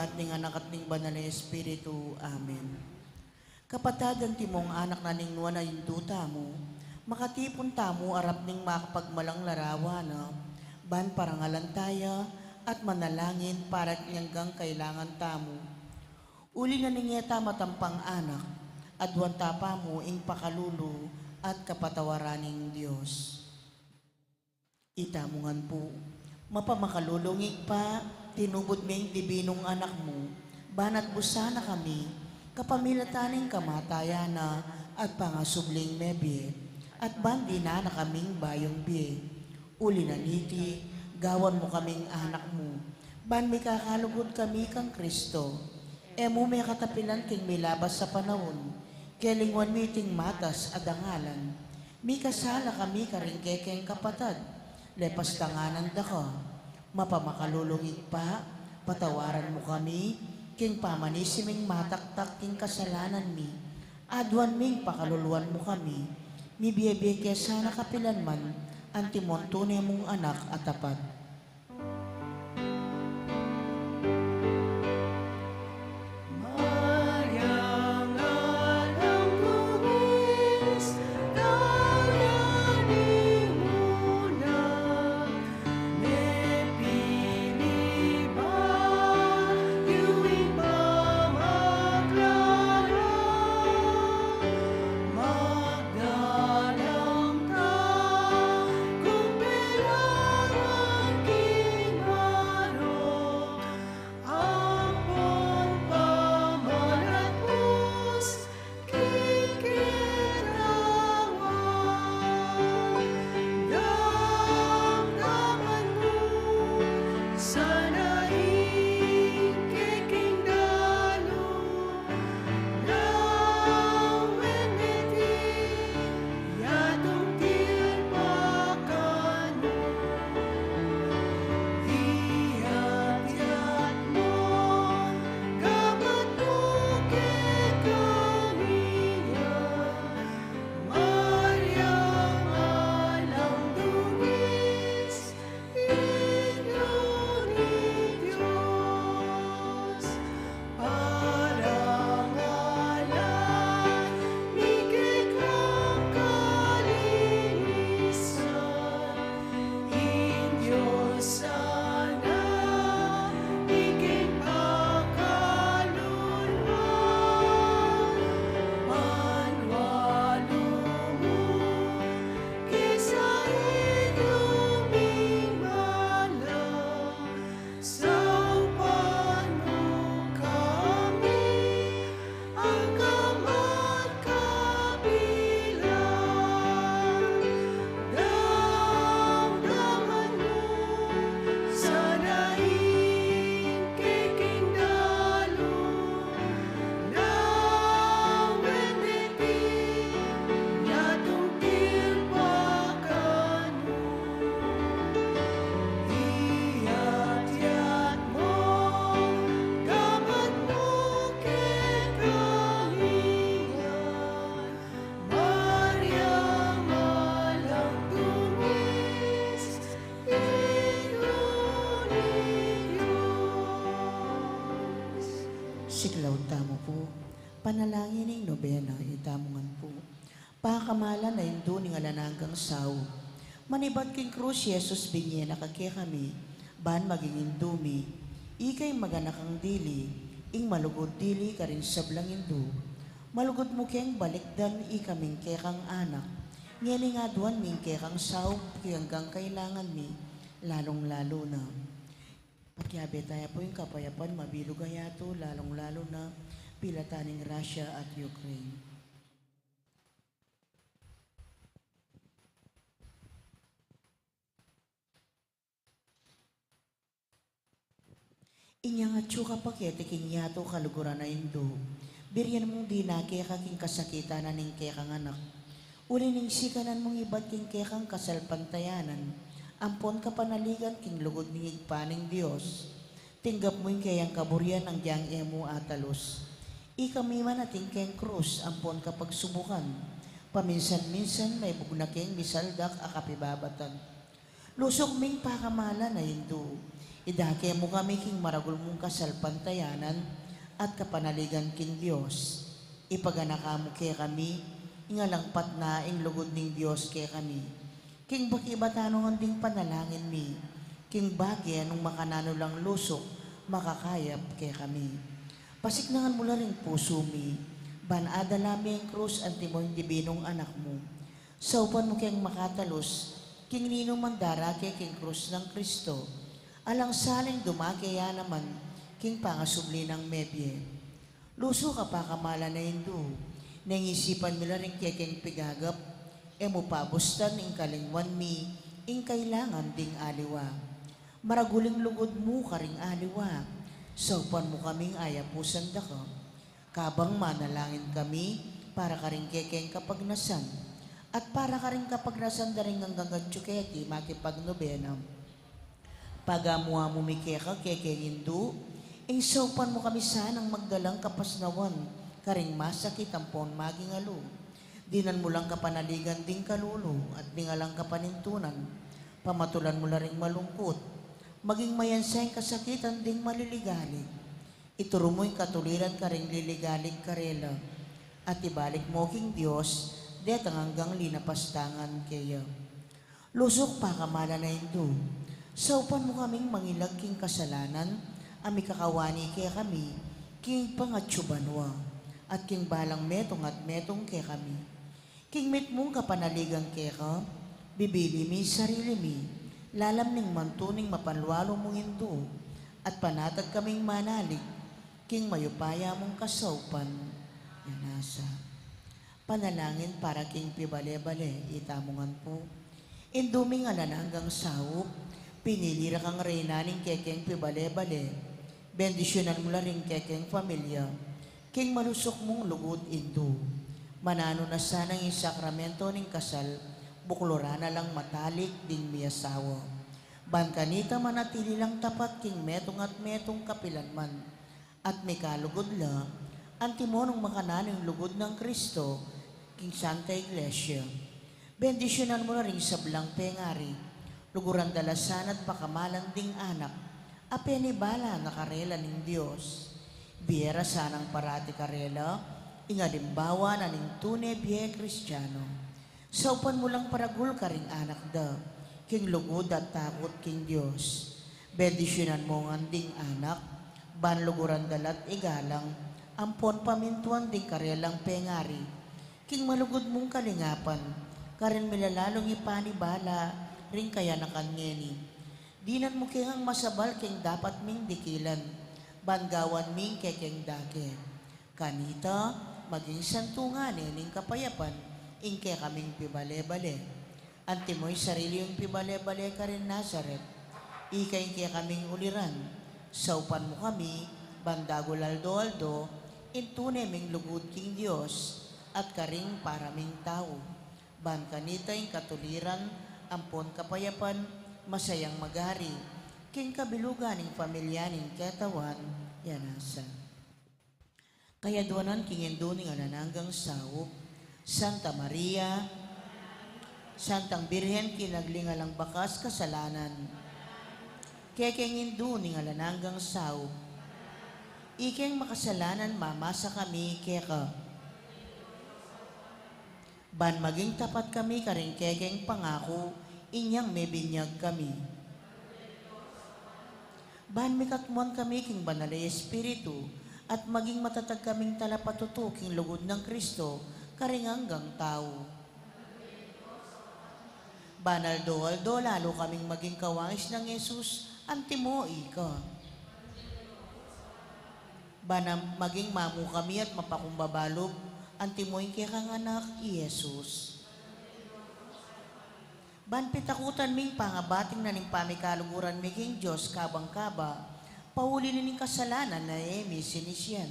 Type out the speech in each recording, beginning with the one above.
Ama at ning anak at ning banal na Espiritu. Amen. Kapatadan ti mong anak na ning nuwan na induta mo, makatipon tamo arap ning makapagmalang larawan na, ban parangalan taya at manalangin para hanggang kailangan tamo. Uli na ningeta matampang anak, adwan tapa mo ing pakalulu at kapatawaraning Diyos. Itamungan po, mapamakalulungig pa, tinubod ming dibinong anak mo, banat busa na kami, kapamilataning kamatayana at pangasubling mebye, at bandi na kaming bayong biye. Uli na niti, gawan mo kaming anak mo, ban may kakalugod kami kang Kristo, mo may katapilan king milabas sa panahon, kelingwan miting matas adangalan, mi kasala kami karingkekeng kapatad, lepas tanganan da ka, mapamakalulungig pa, patawaran mo kami, king pamanisiming mataktak king kasalanan mi, adwan ming pakaluluan mo kami, mi biye sana kapilan man, antimon tunay mong anak at tapat. Siklaw tamo po, panalangin ng nobena, itamungan po. Pakamalan na indo ni alananggang saw. Manibat king krus, Yesus binye nakakya kami, ban maging indumi. Ikay maganakang dili, ing malugod dili ka rin sablang indo. Malugod mo keng balikdan, ikaming kekang anak. Ngeni nga duwan ming kekang saw, hanggang kailangan mi, lalong-lalo na. Pagyabe tayo po yung kapayapan, mabilog ayato, lalong-lalo na pilataning Russia at Ukraine. Inyang at suka pakete kinyato kaluguran na indo, biryan mong dinake kaking kasakita na ning kekang anak. Uli ning sikanan mong ibat king kekang kasalpantayanan, ampon ka panaligan king lugod ning igpaning Diyos. Tinggap mo yung kayang kaburian ang diyang emo atalos. Ikami man ating keng krus, ampon kapag subukan. Paminsan-minsan may bugnakeng misaldak akapibabatan. Lusok ming pakamala na hindu. Idake mo kami king maragul mong kasalpantayanan at kapanaligan king Diyos. Ipaganaka mo kay kami, ingalangpat na ing lugod ning Diyos kay kami. King baki batanong ding panalangin mi, king bagi anong makanano lang lusok, makakayap kay kami. Pasiknangan mo lang ring puso mi, banada lami ang krus anti mo hindi binong anak mo. Saupan mo kayang makatalos, king nino mandara kay king krus ng Kristo. Alang saling dumakaya naman, king pangasubli ng mebye. Luso ka pa kamala na hindu, nangisipan mo rin kekeng pigagap, e mo pabustan ing kalingwan mi, ing kailangan ding aliwa. Maraguling lugod mo karing aliwa, saupan mo kaming ayapusan da ka. Kabang manalangin kami, para karing kekeng kapagnasan, at para karing kapagnasan da rin hanggang gatsuketi makipagnobenam. Pagamuha mo mikeka kekeng hindu, saupan mo kami sanang magdalang kapasnawan, karing masakit ang pon maging alo. Dinan mo lang kapanaligan ding kalulo at dingalang kapanintunan. Pamatulan mo la ring malungkot. Maging mayansay kasakitan ding maliligalig. Ituro mo'y katuliran karing liligalig karela. At ibalik mo king Diyos, detang hanggang linapastangan kaya. Lusok pa kamala na hindu. Saupan mo kaming mangilag king kasalanan, ami kakawani kaya kami, king pangatsubanwa, at king balang metong at metong kaya kami. King mit mong kapanaligang kaya ka, bibili mi sarili mi, lalam ning mantuning mapanlualo mong hindu, at panatag kaming manalig, king mayupaya mong kasaupan, yanasa. Panalangin para king pibale-bale, itamungan po. Induming alan hanggang sawop, pinilira kang reyna ning kekeng pibale-bale, bendisyonan mo la ring kekeng pamilya, king malusok mong lugod indu. Manano na sanang yung sakramento ning kasal, buklora na lang matalik ding miyasawa. Ban kanita manatili lang tapat king metong at metong kapilanman, at may kalugod la, antimonong makananing lugod ng Kristo, king Santa Iglesia. Bendisyonan mo na ring sablang pengari, luguran dalasan at pakamalan ding anak, apenibala na karela ning Diyos. Biera sanang parati karela, ingalimbawa na ning tunay biye Kristiyano. Saupan mo lang paragul ka ring anak da, king lugod at takot king Diyos. Bendisyonan mo ang ding anak, banluguran dalat igalang, ampon pamintuan ding karelang pengari, king malugod mong kalingapan, karin milalalong ipanibala, ring kaya nakanyeni. Dinan mo kayang masabal king dapat ming dikilan, bangawan ming kekeng dake. Kanita, maging santunganin ning kapayapan, ingke kaming pibale-bale. Antimoy sarili yung pibale-bale ka rin Nazaret, ikay kaya kaming uliran. Saupan mo kami, bandago laldo-aldo, intune ming lugod king Diyos, at karing paraming tao. Ban kanita yung katuliran, ampon kapayapan, masayang magari, king kabilugan ng pamilya ng katawan, yanasa. Kaya duwanan king induning anananggang sawop, Santa Maria, Santang Birhen kinaglingalang bakas kasalanan, kekeng induning alananggang sawop, ikeng makasalanan mamasa kami keka. Ban maging tapat kami karing kekeng pangako, inyang may binyag kami. Ban mikatmuan kami king banalay espiritu, at maging matatag kaming talapatuto king lugod ng Kristo, karing hanggang tao. Banal do lalo kaming maging kawangis ng Jesus, antimo ika. Banam maging mamu kami at mapakumbabalog, antimoy kay kang anak, Jesus. Ban pitakutan ming pangabating na ning pamikaluguran mi king Diyos kabang-kaba, pauli na ning kasalanan na emi sinisyan.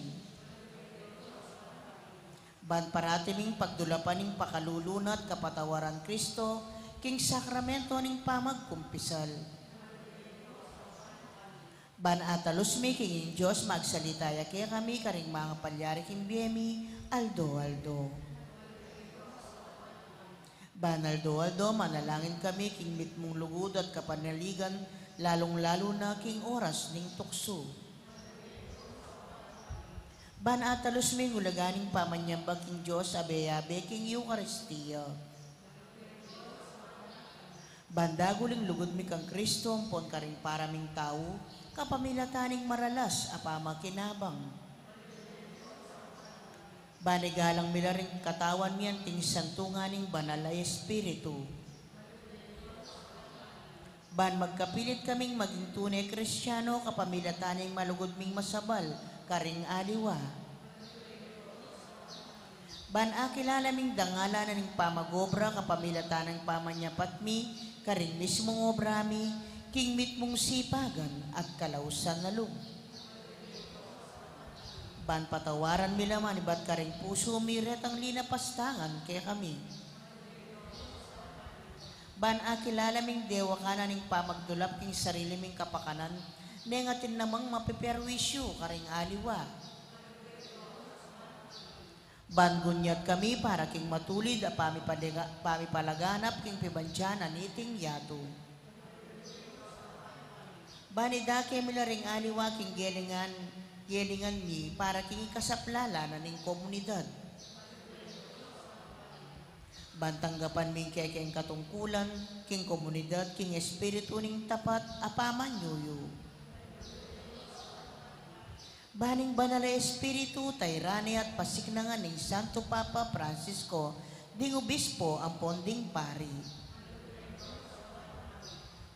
Ban parati ming pagdulapan ning pakalulunat kapatawaran Kristo, king sakramento ning pamagkumpisal. Ban atalos mi king Diyos magsalitaya kaya kami karing mga palyari king biyemi, aldo. Banaldo, manalangin kami king mit mong lugod at kapanaligan lalong-lalo na king oras ning tukso. Ban atalos may hulaganing pamanyamba king Diyos abe-abe king Eucharistia. Bandaguling lugod mi kang Kristo, pon ka rin paraming tao, kapamilataning maralas, apama kinabang. Banigalang milaring katawan miyan, ting santunganing banal ay Espiritu. Ban magkapilit kaming maging tunay Kristiyano, kapamilataning malugod ming masabal, karing aliwa. Ban akilala ming dangala na ning pamagobra, kapamilatan ng pamanyapat mi, karing mismong obra mi, king mit mong sipagan at kalausan na lug. Ban patawaran mi laman, iba't karing puso mi retang linapastangan kaya kami. Ban akilala ming dewa ka na ning pamagdulap king sarili ming kapakanan, nengatin namang mapiperwisyo karing aliwa. Bangunyat kami para king matulid a pamipalaganap king pibansyanan iting yato. Banidake milaring aliwa king gelingan mi para king ikasaplala na ning komunidad. Bantanggapan ming kekeng katungkulan king komunidad king espiritu ning tapat apaman yuyo. Baning banal na espiritu, tayrani at pasiknangan ng Santo Papa Francisco, ding obispo ang ponding pari.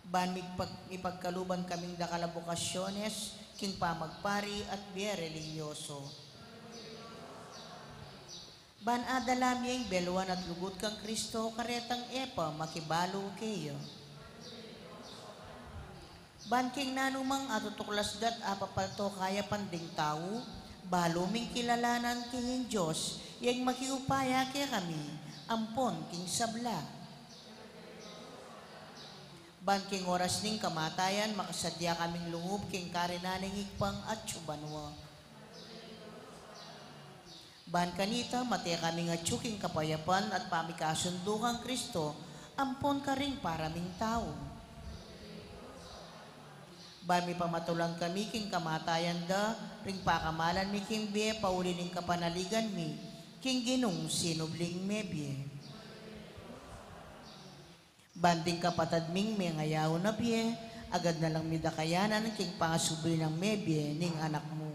Ban ipagkaluban kaming dakalabokasyones, king pamagpari at biye religyoso. Ban adalami ang beluan at lugod kang Kristo, karetang epa makibalo kayo. Banking nanumang atutuklasdat apapalto kaya panding tao, baluming kilalanan king Diyos, yang makiupaya kaya kami, ampon king sabla. Banking oras ning kamatayan, makasadya kaming lungub king karinaning igpang at tsubanwa. Ban kanita, matya kaming atsuking kapayapan at pamikasundukang Kristo, ampon ka ring paraming tao. Bami pamatulang kami king kamatayan da, ring pakamalan mi king biye, pauli ning kapanaligan mi, king ginong sinubling mebye. Banding kapatad ming may ngayaw na biye, agad na lang midakayanan king pangasubli ng mebye ning anak mo.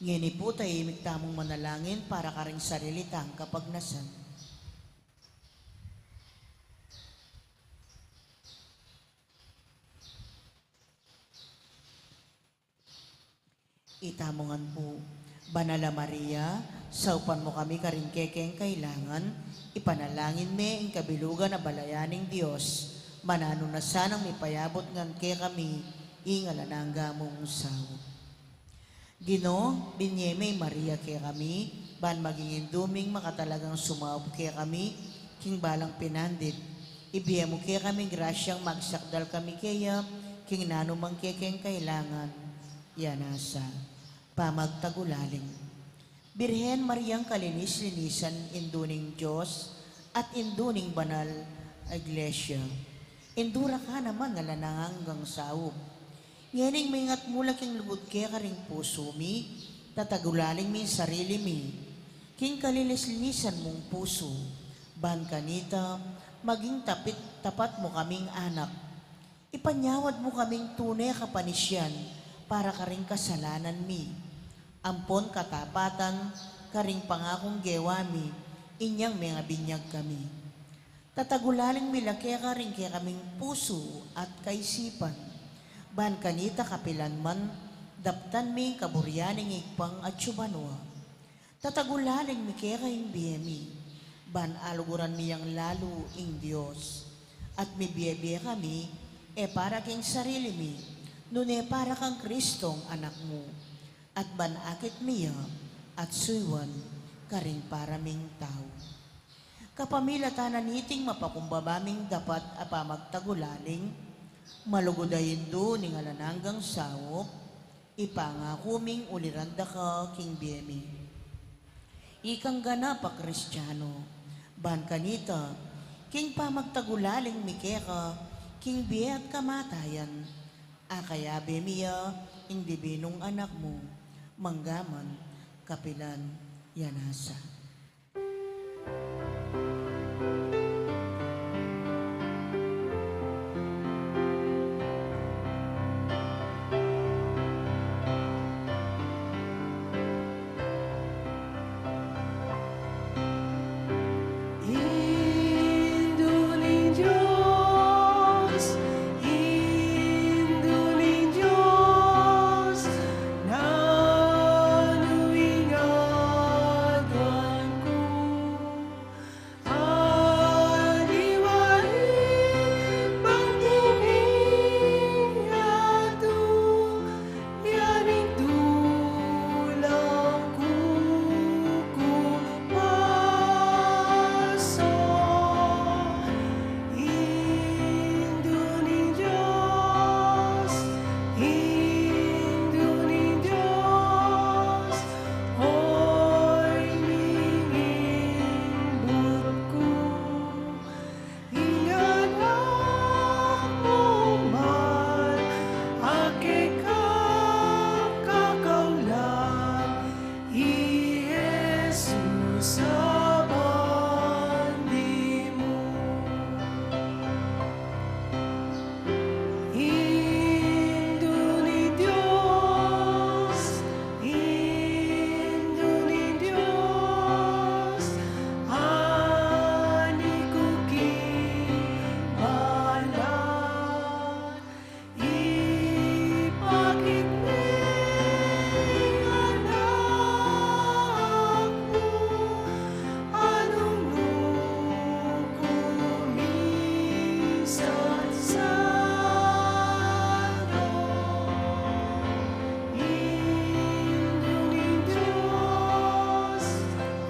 Ngini po tayo tamong manalangin para ka ring sarilitang kapagnasan. Itamongan po, Banala Maria, saupan mo kami karing kekeng kailangan, ipanalangin me ang kabilugan na balayaning Diyos, manano na sanang may payabot ngan ke kami, ingalanangga mong sawo. Gino, binyeme Maria ke kami, ban maging induming makatalagang sumawap ke kami, king balang pinandit, ibiya mo ke kami grasyang magsakdal kami kaya, king nanumang kekeng kailangan, yanasa. Pamagtagulaling. Birhen Mariang kalinis-linisan induning Diyos at induning banal Iglesia. Indura ka naman nalananggang saob. Nganing may ngat mula king lubod kaya karing puso mi, tatagulaling mi sarili mi. King kalinis-linisan mong puso, ban kanita, maging tapat mo kaming anak. Ipanyawad mo kaming tunay kapanisyan para karing kasalanan mi. Ampon katapatan, karing pangakong gewami, inyang mga binyag kami. Tatagulaling milaki karing kaya kaming puso at kaisipan. Ban kanita kapilan man, daptan mi kaburyaning igpang at tsubanwa. Tatagulaling mi kaya kayong biyemi, ban aluguran miyang lalo ing Diyos. At mi biye kami, para king sarili mi, nune para kang Kristong anak mo. At banakit miya at suywan karing paraming tao. Kapamilatanan niting mapakumbabaming dapat apamagtagulaling, malugodayin do ning alananggang sawop, ipangakuming uliranda ka king biyemi. Ikang gana pa Kristiyano, ban kanita, king pamagtagulaling mikeka, king biya at kamatayan. Akaya bemiya, ing dibinong anak mo, manggaman, kapilan, yanasa. Induling Diyos, Induling Diyos, nanuwing agwan ko. Aliwain pagdibing ato, yaring dulang kukupaso. Induling Diyos, Induling Diyos, hoy mingimbot ko. Inganak mo man, ake kakaulan, i Jesus sa bandi mo. Induling Diyos, Induling Diyos, ani ko kimalan, ipakit ning anak mo, anong kumisan sa'yo. Induling Diyos,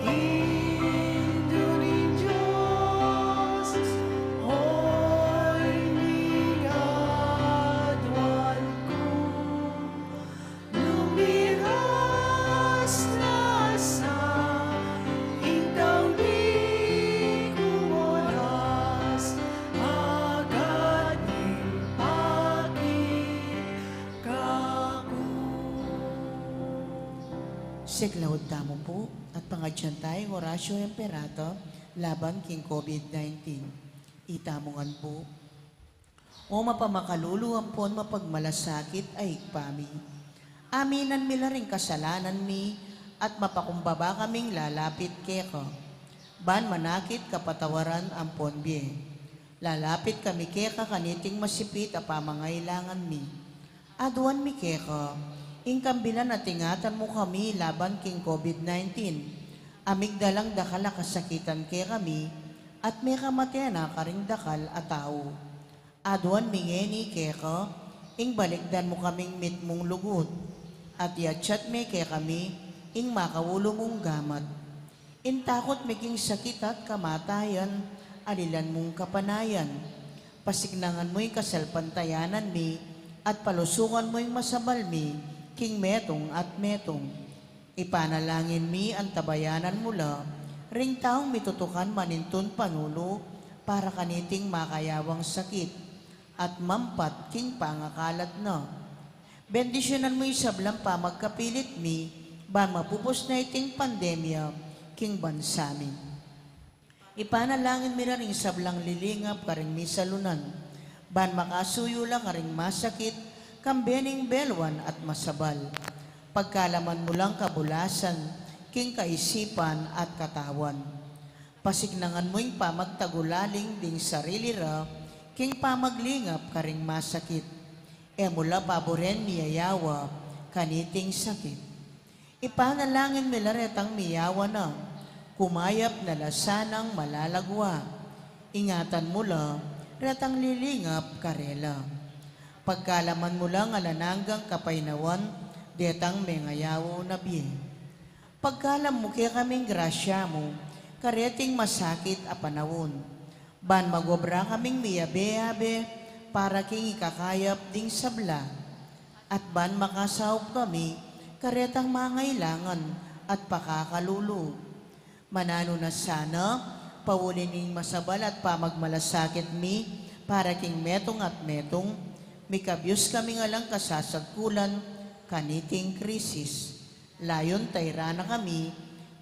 Induling Diyos, hoy mingadwan ko. Lumiras na sa intaw di kumoras, agad nilpakit kako. Siklawod tamo po at pangadyan tayo Horacio Emperato laban king COVID-19. Itamongan po. O mapamakaluluan po mapagmalasakit ay ikpami. Aminan mila ring kasalanan mi at mapakumbaba kaming lalapit keko. Ban manakit kapatawaran ang ponbie. Lalapit kami keka kaniting masipit a pamangailangan mi. Aduan mi keko, ingkambilan at ingatan mo kami laban king COVID-19. Amigdalang dakal a kasakitan ke kami at may kamatyan na karing dakal a tao. Aduan mingeni keko, ing balikdan mo kaming mitmong lugod. At yatsyat me ke kami, ing makawulo mong gamat. Intakot meging sakit at kamatayan, alilan mong kapanayan. Pasignangan mo'y kasalpantayanan mi, at palusukan mo'y masabal mi, king metong at metong. Ipanalangin mi ang tabayanan mula, ring taong mitutukan manintun panulo, para kaniting makayawang sakit, at mampat king pangakalat na. Bendisyonan mo'y sablang pamagkapilit mi, ba mapupos na iting pandemya, king bansamin. Ipanalangin mi ring sablang lilingap karing misalunan, ban makasuyo lang karing masakit, kambening belwan at masabal. Pagkalaman mo lang kabulasan, king kaisipan at katawan. Pasignangan mo'y pamagtagulaling ding sarili ra, king pamaglingap karing masakit. E mula paboren miyayawa, kaniting sakit. Ipanalangin mi laretang miyawa na, kumayap na lasanang malalagwa. Ingatan mo lang, retang lilingap karela. Pagkalaman mo lang alananggang kapainawan, detang mengayawo na biye. Pagkalam mo kaya kaming grasya mo, kareting masakit a panawon. Ban magobra kaming miyabe-abe, para king ikakayap ding sabla. At ban makasawp kami, karetang mangailangan at pakakalulo. Manano na sana, Paulining masabal at pamagmalasakit mi, para king metong at metong, mikabyos kami nga lang kasasagkulan, kaniting krisis. Layon tayrana kami,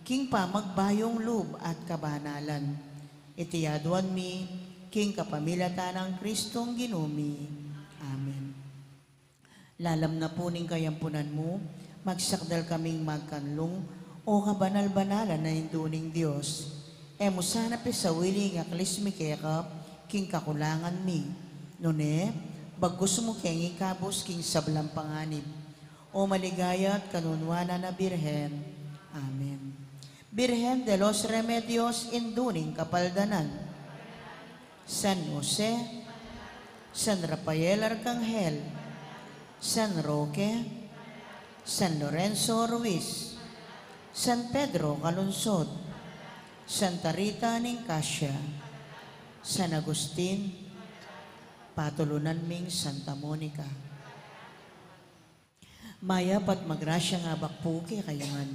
king pamagbayong loob at kabanalan. Itiyaduan mi, king kapamilatan ng Kristong ginumi. Amen. Lalam na po ning kayampunan mo, magsakdal kaming magkanlong, o kabanal-banalan na induning Diyos. Emo sana pisawili nga kalis mi kekap, king kakulangan mi. Nune, bagus mo keng ikabos king sablang panganib. O maligaya at kanunwana na Birhen. Amen. Birhen de los Remedios induning kapaldanan. San Jose, San Rafael Arcangel, San Roque, San Lorenzo Ruiz, San Pedro Calunsod, Santa Rita Nicasia, San Agustin, patulunan ming Santa Monica. Maya pat magrasya nga bakpuki kayangan.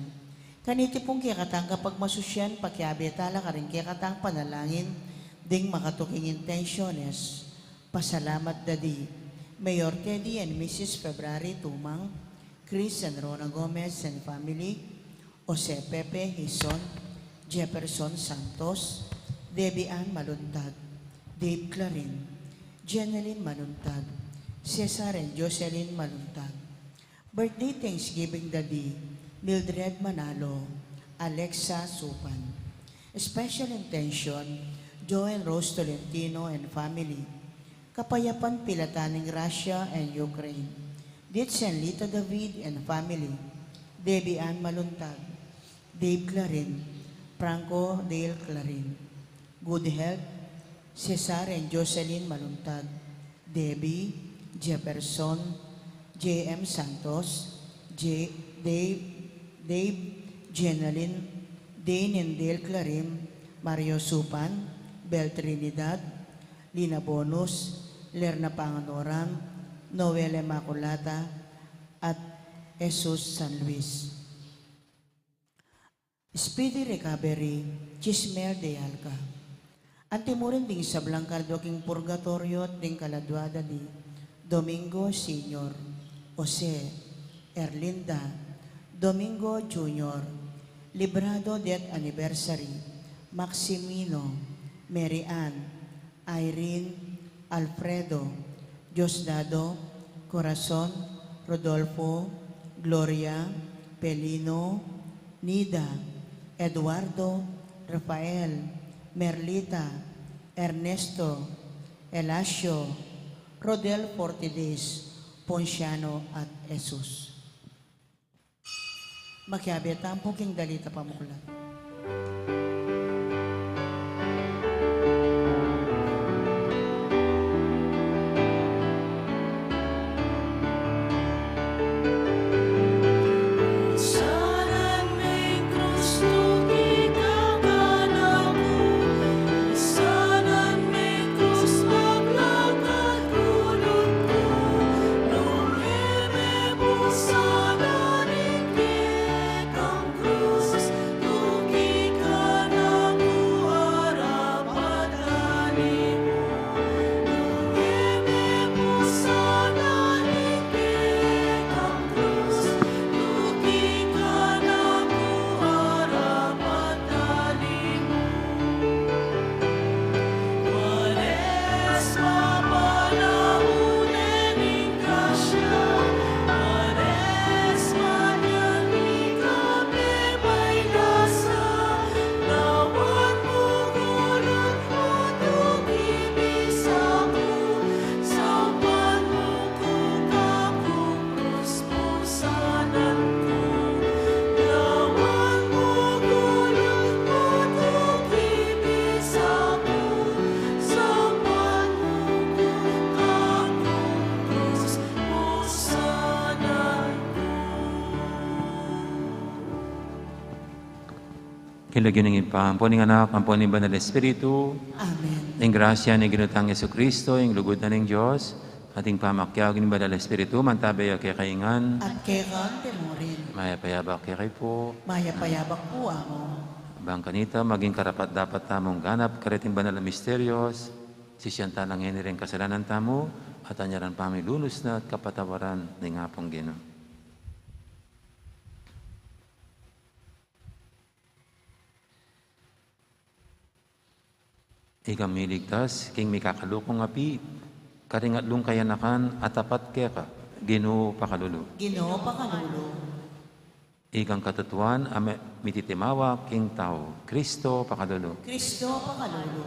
Kaniti pong kikatang kapag masusyan, pakiabetala ka rin kikatang panalangin, ding makatuking intensyones. Pasalamat dadi. Mayor Teddy and Mrs. February Tumang, Chris and Rona Gomez and family, Jose Pepe Hison, Jefferson Santos, Debbie Ann Maluntag, Dave Clarin, Jeneline Maluntag, Cesar and Jocelyn Maluntag. Birthday Thanksgiving Daddy, Mildred Manalo, Alexa Supan. Special intention, Joe and Rose Tolentino and family. Kapayapan Pilataning Russia and Ukraine. Ditz and Lita David and family. Debbie Ann Maluntag, Dave Clarin, Franco Dale Clarin. Good health, Cesar and Jocelyn Maluntag, Debbie, Jefferson, J.M. Santos, Dave, Jeneline, Dane and Dale Clarin, Mario Supan, Bel Trinidad, Lina Bonus, Lerna Panganoram, Noel Immaculata, at Jesus San Luis. Speedy recovery, Chismer de Alca. Antimurin ding sa Blancardo king purgatorio at ding kaladwada di Domingo Senior, Jose, Erlinda, Domingo Junior, Librado Death Anniversary, Maximino, Mary Ann, Irene, Alfredo, Diosdado, Corazon, Rodolfo, Gloria, Pelino, Nida, Eduardo, Rafael, Merlita, Ernesto, Elasio, Rodel Fortides, Ponciano at Jesus. Makiabit ang puking dalita pamuklat. Kilagyan ng ipang, puning anak, ang puning banal Espiritu, Amen. ng grasya ni Ginutang Yesu Kristo, yung lugod na ng Diyos, ating pamakyaw ng banal Espiritu, mantabay kay kaingan, At kay kan temurin, maya payabak kay po, maya payabak po ako. Bang kanita, maging karapat dapat tamong ganap, kariting banal na misteryos, sisyanta ng rin kasalanan tamo, at anyaran pamilunos na at kapatawaran ng ngapong Ginoo. Ikam miligtas, king mikakalukong api, karingatlong kayanakan at tapat keka, Ginoo pakalulu. Ginoo pakalulo. Ikang katutuan, mititimawa, king tao, Kristo pakalulu. Kristo pakalulo.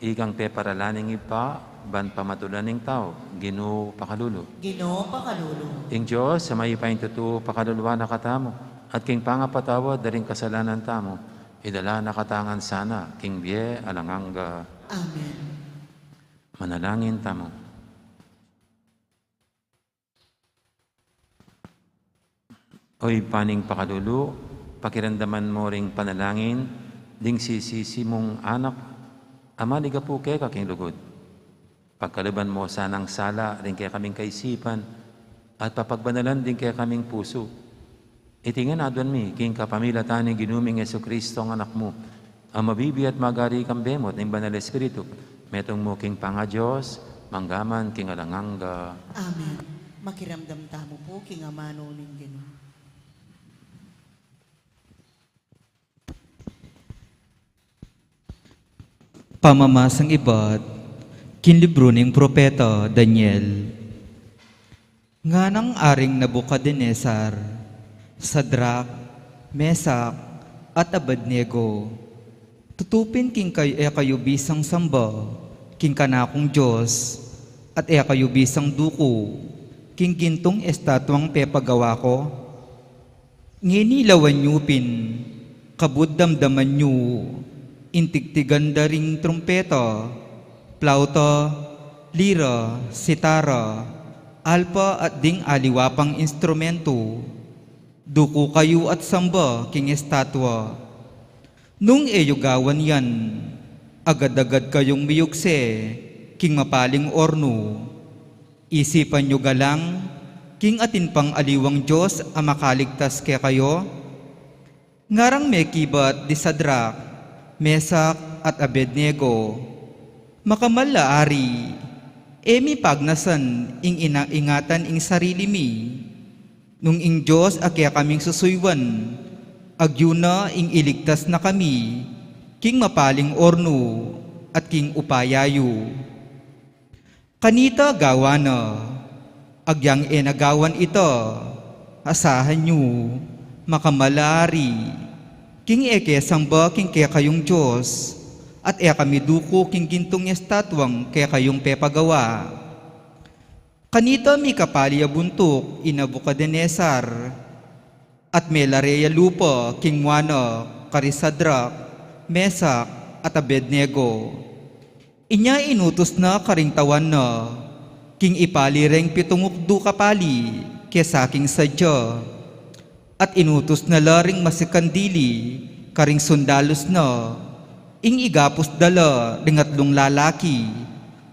Ikang peparalaning ipa, ban pamatulaning tao, Ginoo pakalulu. Ginoo pakalulo. Ing Diyos, sa may ipain tutu, pakaluluwa na katamo, at king pangapatawad, daring kasalanan tamo, idala na katangan sana, king biye alanganga. Amen. Manalangin tamo. Oy paning pakalulu, pakiramdaman mo ring panalangin, ding sisisi mong anak, ama liga po kaya kaking lugod. Pagkalaban mo sanang sala, rin kaya kaming kaisipan, at papagbanalan din kaya kaming puso. Itingan adwan mi, king kapamilya tani ginuming Jesucristo ang anak mo, ang mabibi at magari kang bemot ng banal espiritu, metong mo king panga Diyos, manggaman king alanganga. Amen. Makiramdam tamo po, king amano ning Ginoo. Pamamasang iba't kinlibro ng propeta Daniel. Nga ng aring Nabukadnesar, Sadrak, Mesak, at Abednego, tutupin king kayo bisang samba, king kanakong Diyos, at kayo bisang duko, king gintong estatwang pepagawa ko. Nginilawan nyupin, kabud damdaman nyo, intigtigan daring trumpeta, plauta, lira, sitara, alpa at ding aliwapang instrumento. Duko kayo at samba king estatwa. Nung eyugawan yan, agad-agad kayong miyugse, king mapaling orno. Isipan nyo galang, king atin pang aliwang Diyos ang makaligtas kaya kayo. Ngarang may kibat di Sadrak, Mesak at Abednego, makamalaari, emi pagnasan ing ingatan ing sarili mi, nung ing Diyos akya kaming susuywan, agyuna ing iligtas na kami, king mapaling orno at king upayayo. Kanita gawana, agyang enagawan ito, asahan nyo, makamalari, king eke samba king kaya kayong Diyos, at kami duko king gintong estatwang kaya kayong pepagawa. Kanita mi kapalya buntok ina Nabukadnesar, at melareya lupa king wana karisadrak, Mesak at Abednego. Inya inutos na karingtawan na, king ipalireng pitungukdu kapali kesa king sadya, at inutos na laring masikandili, karing sundalos na, ing igapos dala, ringatlong lalaki,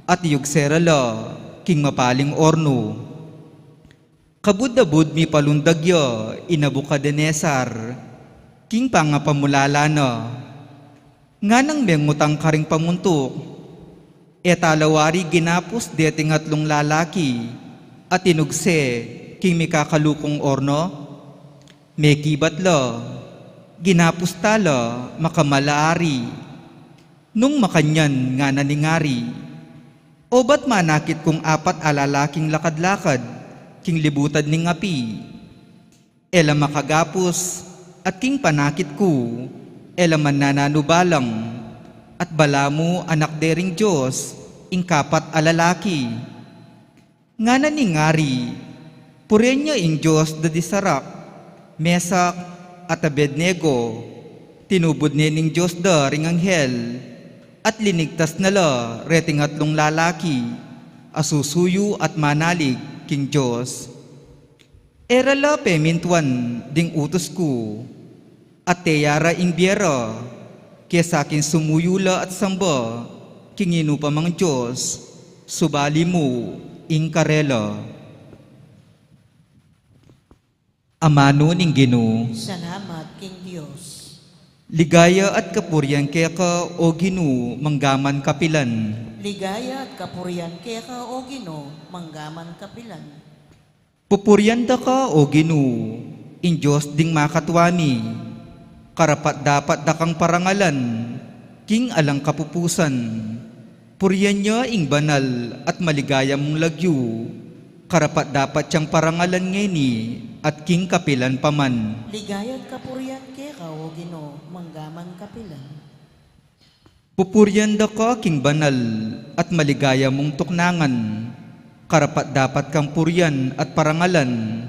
at yugserala, king mapaling orno. Kabud-abud mi palundagya, ina Nabukadnesar, king pangapamulala na, nga nang mengutang karing pamuntok, etalawari ginapos deting atlong lalaki, at inugse, king mikakalukong orno. Mekibatla, ginapustala, makamalaari, nung makanyan nga naningari. O ba't manakit kong apat alalaking lakad-lakad, king libutad ning api? Ela makagapos, at king panakit ko, ela man nananubalang, at bala mo anak dering Diyos, ing kapat alalaki. Nga naningari, purenya ing Diyos dadisarak, Mesak at Abednego, tinubod ning Diyos da ring anghel, at linigtas nala reting atlong lalaki, asusuyo at manalig king Diyos. Erala pemintuan ding utos ko, at teyara ing biera, kesa akin sumuyula at samba, king inupamang Diyos, subali mo ing karela. Amano ning Ginoo, Salamat, King Diyos. Ligaya at kapuryan kaya ka o Ginoo manggaman kapilan. Ligaya at kapurian kaya ka o Ginoo, manggaman kapilan. Pupuryan da ka o Ginoo, in Diyos ding makatwani. Karapat dapat da kang parangalan, king alang kapupusan. Puryan niya ing banal at maligaya mong lagyo. Karapat dapat siyang parangalan ngeni at king kapilan paman. Ligaya at kapurian kaya ka o Ginoo, manggaman kapilan. Pupuryan da ka king banal at maligaya mong tuknangan. Karapat dapat kang puryan at parangalan,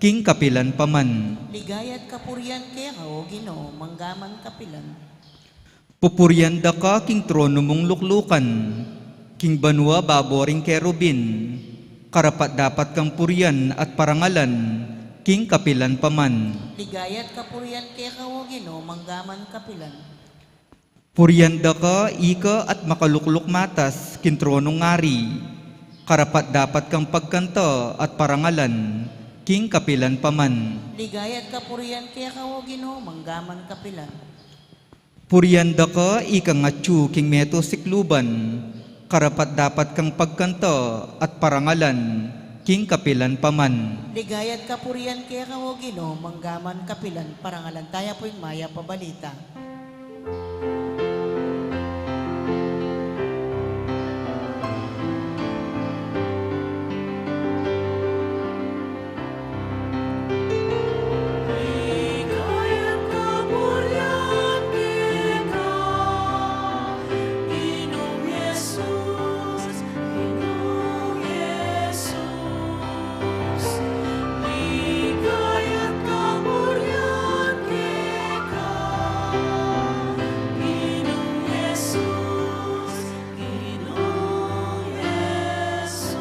king kapilan paman. Ligaya at kapurian kaya ka o Ginoo, manggaman kapilan. Pupuryan da ka king trono mong luklukan, king banwa baboring kerubin. Karapat dapat kang puryan at parangalan, king kapilan paman. Ligaya at kapurian kaya ka o Ginoo, manggaman kapilan. Puryan da ka ika at makalukluk matas, king tronong ngari. Karapat dapat kang pagkanta at parangalan, king kapilan paman. Ligaya at kapurian kaya ka o Ginoo, manggaman kapilan. Puryan da ka ika ngatsu king meto sikluban. Karapat dapat kang pagkanta at parangalan, king kapilan paman. Ligaya at kapurian kaya ka o Ginoo, manggaman kapilan. Parangalan tayo po yung maya pabalita. Ligaya at kapurian kita, Ginoong Yesus, Ginoong Yesus. Ligaya at kapurian kita, Ginoong Yesus, Ginoong Yesus.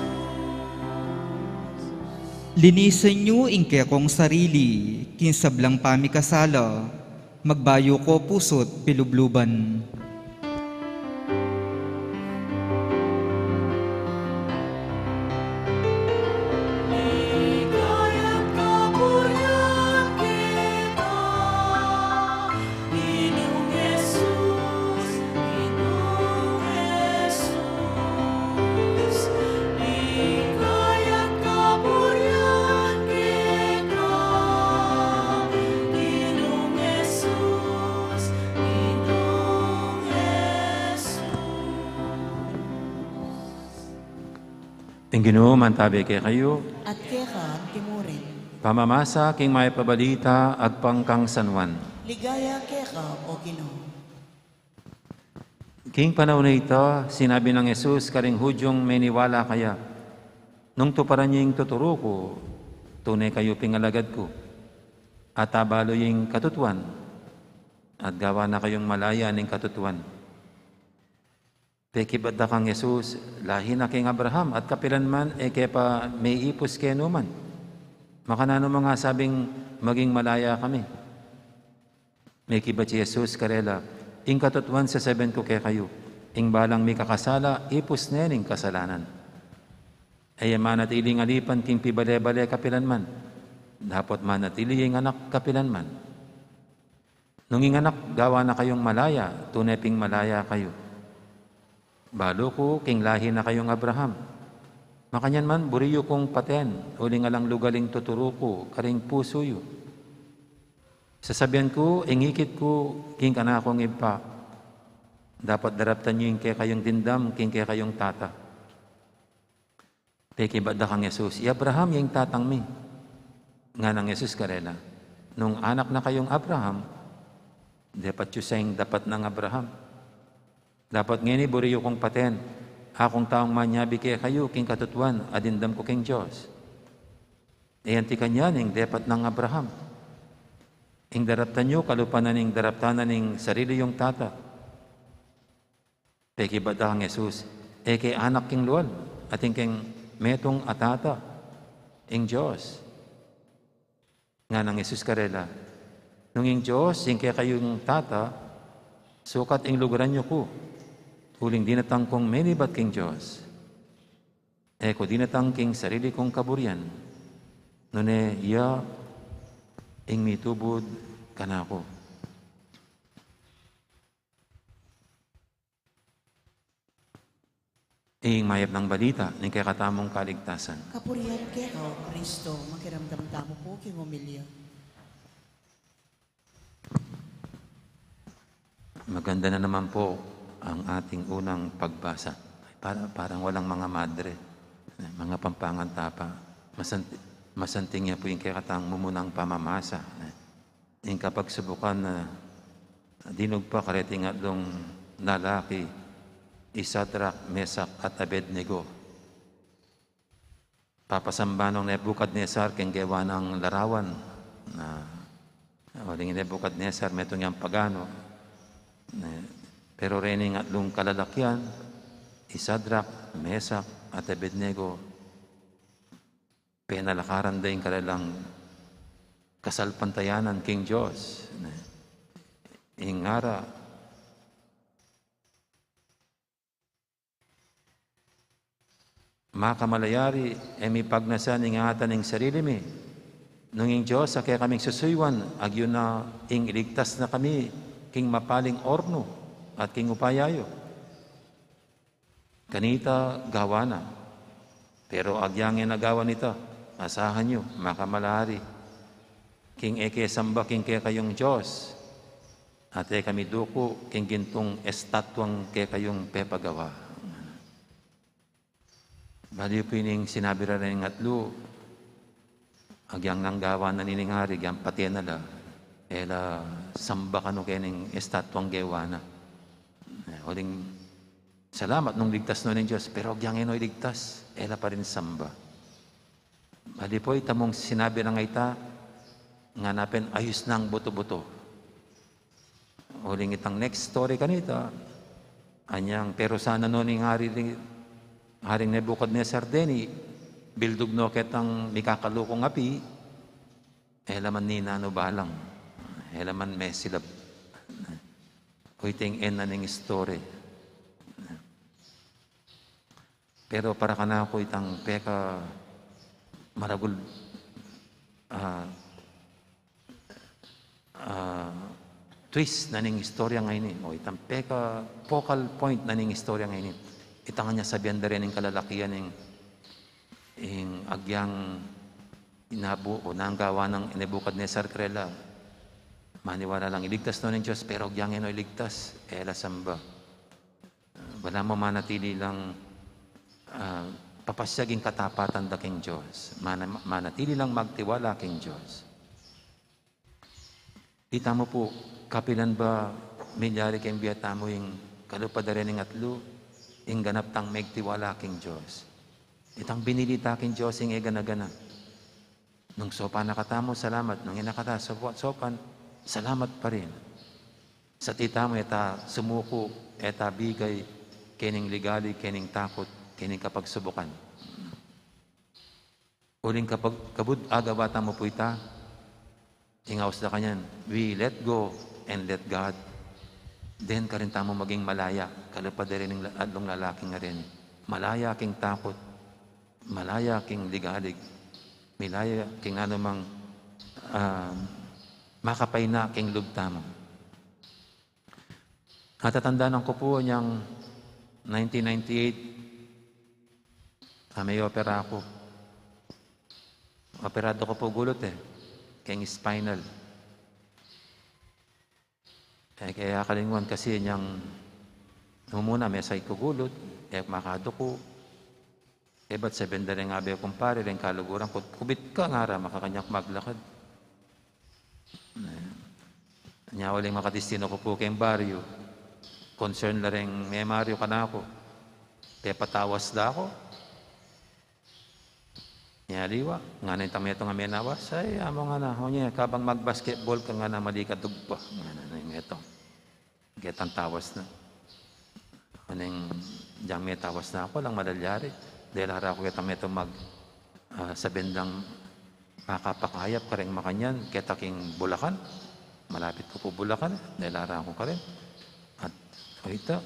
Linisan niyo ingke kong sarili, kinsablang pamikasala, magbayo ko puso't pilubluban. Ligaya at kapurian kita, Ginoong Yesus, Ginoong Yesus. Ligaya at kapurian kita, Ginoong Yesus, Ginoong Yesus. Ang Ginoo mantabi kay kayo, At kaya ka at timurin. pamamasa king may pabalita at pangkang sanwan. Ligaya kaya ka o Ginoo. King panahon na ito, sinabi ng Yesus karing Hudyong meniwala kaya, nung tuparan niyo yung tuturo ko, tunay kayo pingalagad ko, at tabalo yung katutuan, at gawa na kayong malaya ng katutuan. Pekibad na kang Yesus, lahi na king Abraham, at kapilan man, kaya pa may ipos kay numan. Makanano mga sabing maging malaya kami. May kibat si Jesus karela, ing katutuan sa 7 ko kay kayo, ing balang may kakasala, ipos na yan kasalanan. Ay manatiling alipan king pibale-bale kapilan man, dapat manatili yung anak kapilan man. Nung ing anak, gawa na kayong malaya, tunay ping malaya kayo. Balo ko, king lahi na kayong Abraham. Makanyan man, buriyo kong paten, uling alang lugaling tuturo ko, karing puso yo. Sasabihan ko, ingikit ko, king kanakong ipa. Dapat daraptan nyo yung kaya kayong dindam, king kaya kayong tata. Peki ba't da kang Yesus? I Abraham yung tatang mi. Nga ng Yesus karela. Nung anak na kayong Abraham, dapat yung dapat ng Abraham. Dapat ngini buriyo kong paten. Akong taong manyabi kaya kayo, king katutuan, adindam ko king Diyos. Iyan ti kanya ning dapat ng Abraham. Ing daraptan nyo, kalupanan ning daraptanan ning sarili yung tata. Peki ba't da kang Yesus? Kay anak king luwal, ating king metong atata, ing Diyos. Nga ng Yesus karela, nung ing Diyos, ing kaya kayong tata, sukat ing lugaran nyo ko, huling dinatang kong menibat king Diyos. Eko dinatang king sarili kong kaburian, nune iya ing mitubod kanako. ing mayap ng balita, ning kay katamong kaligtasan. Kapurihan keko, Kristo, makiramdam tamo po king umilya. Maganda na naman po ang ating unang pagbasa. Parang walang mga madre, mga pampangantapa. Masanting niya po yung kayakatang mumunang pamamasa. Yung kapag subukan na dinog pa kareting atlong lalaki, Isadrak, Mesak at Abednego. Papasamba ng Nebukadnesar keng gawa ng larawan na waling Nebukadnesar metong yung pagano. Pero rening atlong kalalakyan, Isadrak, Mesak at Abednego, penalakaran din kalalang kasalpantayanan king Diyos. Ingara, makamalayari, emi pagnasan ingatan ng sarili mi. Nung ing Diyos, kaya kaming susuywan, agyo na ing iligtas na kami, king mapaling orno at king upayayo. Kanita gawana. Pero agyangin nagawa nito, asahan nyo, makamalari. King eke samba, king kaya kayong Diyos. At kami duko, king gintong estatwang kaya kayong pepagawa. Bali po yung sinabi rin ng atlo, agyang nanggawa na niningari, agyang pati na la, ela samba ka no kening estatwang gewa na. Huling salamat nung ligtas no ng Diyos, pero agyang ino iligtas, ela pa rin samba. Bali po itamong sinabi ng ita, nga napen ayos na ang buto-buto. Huling itang next story kanita, anyang pero sana no ning Haring Nebukadnesar deni, bildog no ketang mikakalukong api, elaman ni nano balang, elaman may silab. Kuiting en na ning story. Pero para ka na ako itang peka maragul twist na ning istorya ngayon o itang peka focal point na ning istorya ngayon. Itangan niya sabihan na rin ng kalalakihan ng agyang inabu o nanggawa ng Nebukadnesar krela. Maniwala lang iligtas no ng Diyos, pero agyang ino iligtas, ela samba. Wala mo manatili lang papasyaging katapatan da king Diyos. Manatili lang magtiwala king Diyos. Kita mo po, kapilan ba milyari kayong biyata mo yung kalupadarin ng atlo, ing ganap tang megtiwala king Diyos. Itang binilita king Diyos ing eganagana. Nung sopan nakatamo, salamat. Nung inakata, sopan, salamat pa rin. Sa tita mo, eta sumuko, eta bigay, kening ligali, kening takot, kening kapagsubukan. Uling kapag kabud agawata mo po ita, ingawas na kanyan, we let go and let God. Then ka rin tamo maging malaya. Kalapad rin ng adlong lalaking nga rin. Malaya king takot. Malaya king ligalig. Malaya king anumang makapay na king lugtamo. Natatandaan ko po niyang 1998, may opera ako. Operado ko po gulot king spinal. Kaya kalingwan kasi niyang muna may say kugulot, makado ko. Ba't sabihin na rin nga ba kumpare, rin kaluguran ko, kubit ka nga ra, makakanyak maglakad. Nya waling makadistino ko po kayong baryo. Concern na rin, may Mario ka na ako. Kaya patawas na ako. Nya liwa, nga na yung tameto nga may nawas, ay amo nga na, niya, kabang magbasketball ka nga na malikadug pa. Nga na yung ito. Getang tawas na. Anong diyang may tawas na ako, lang madalyari. Dahil hara ko kita meto sabihin lang makapakayap ka rin makanyan, kita king Bulacan. Malapit ko po Bulacan, dahil hara ko ka rin. At ito,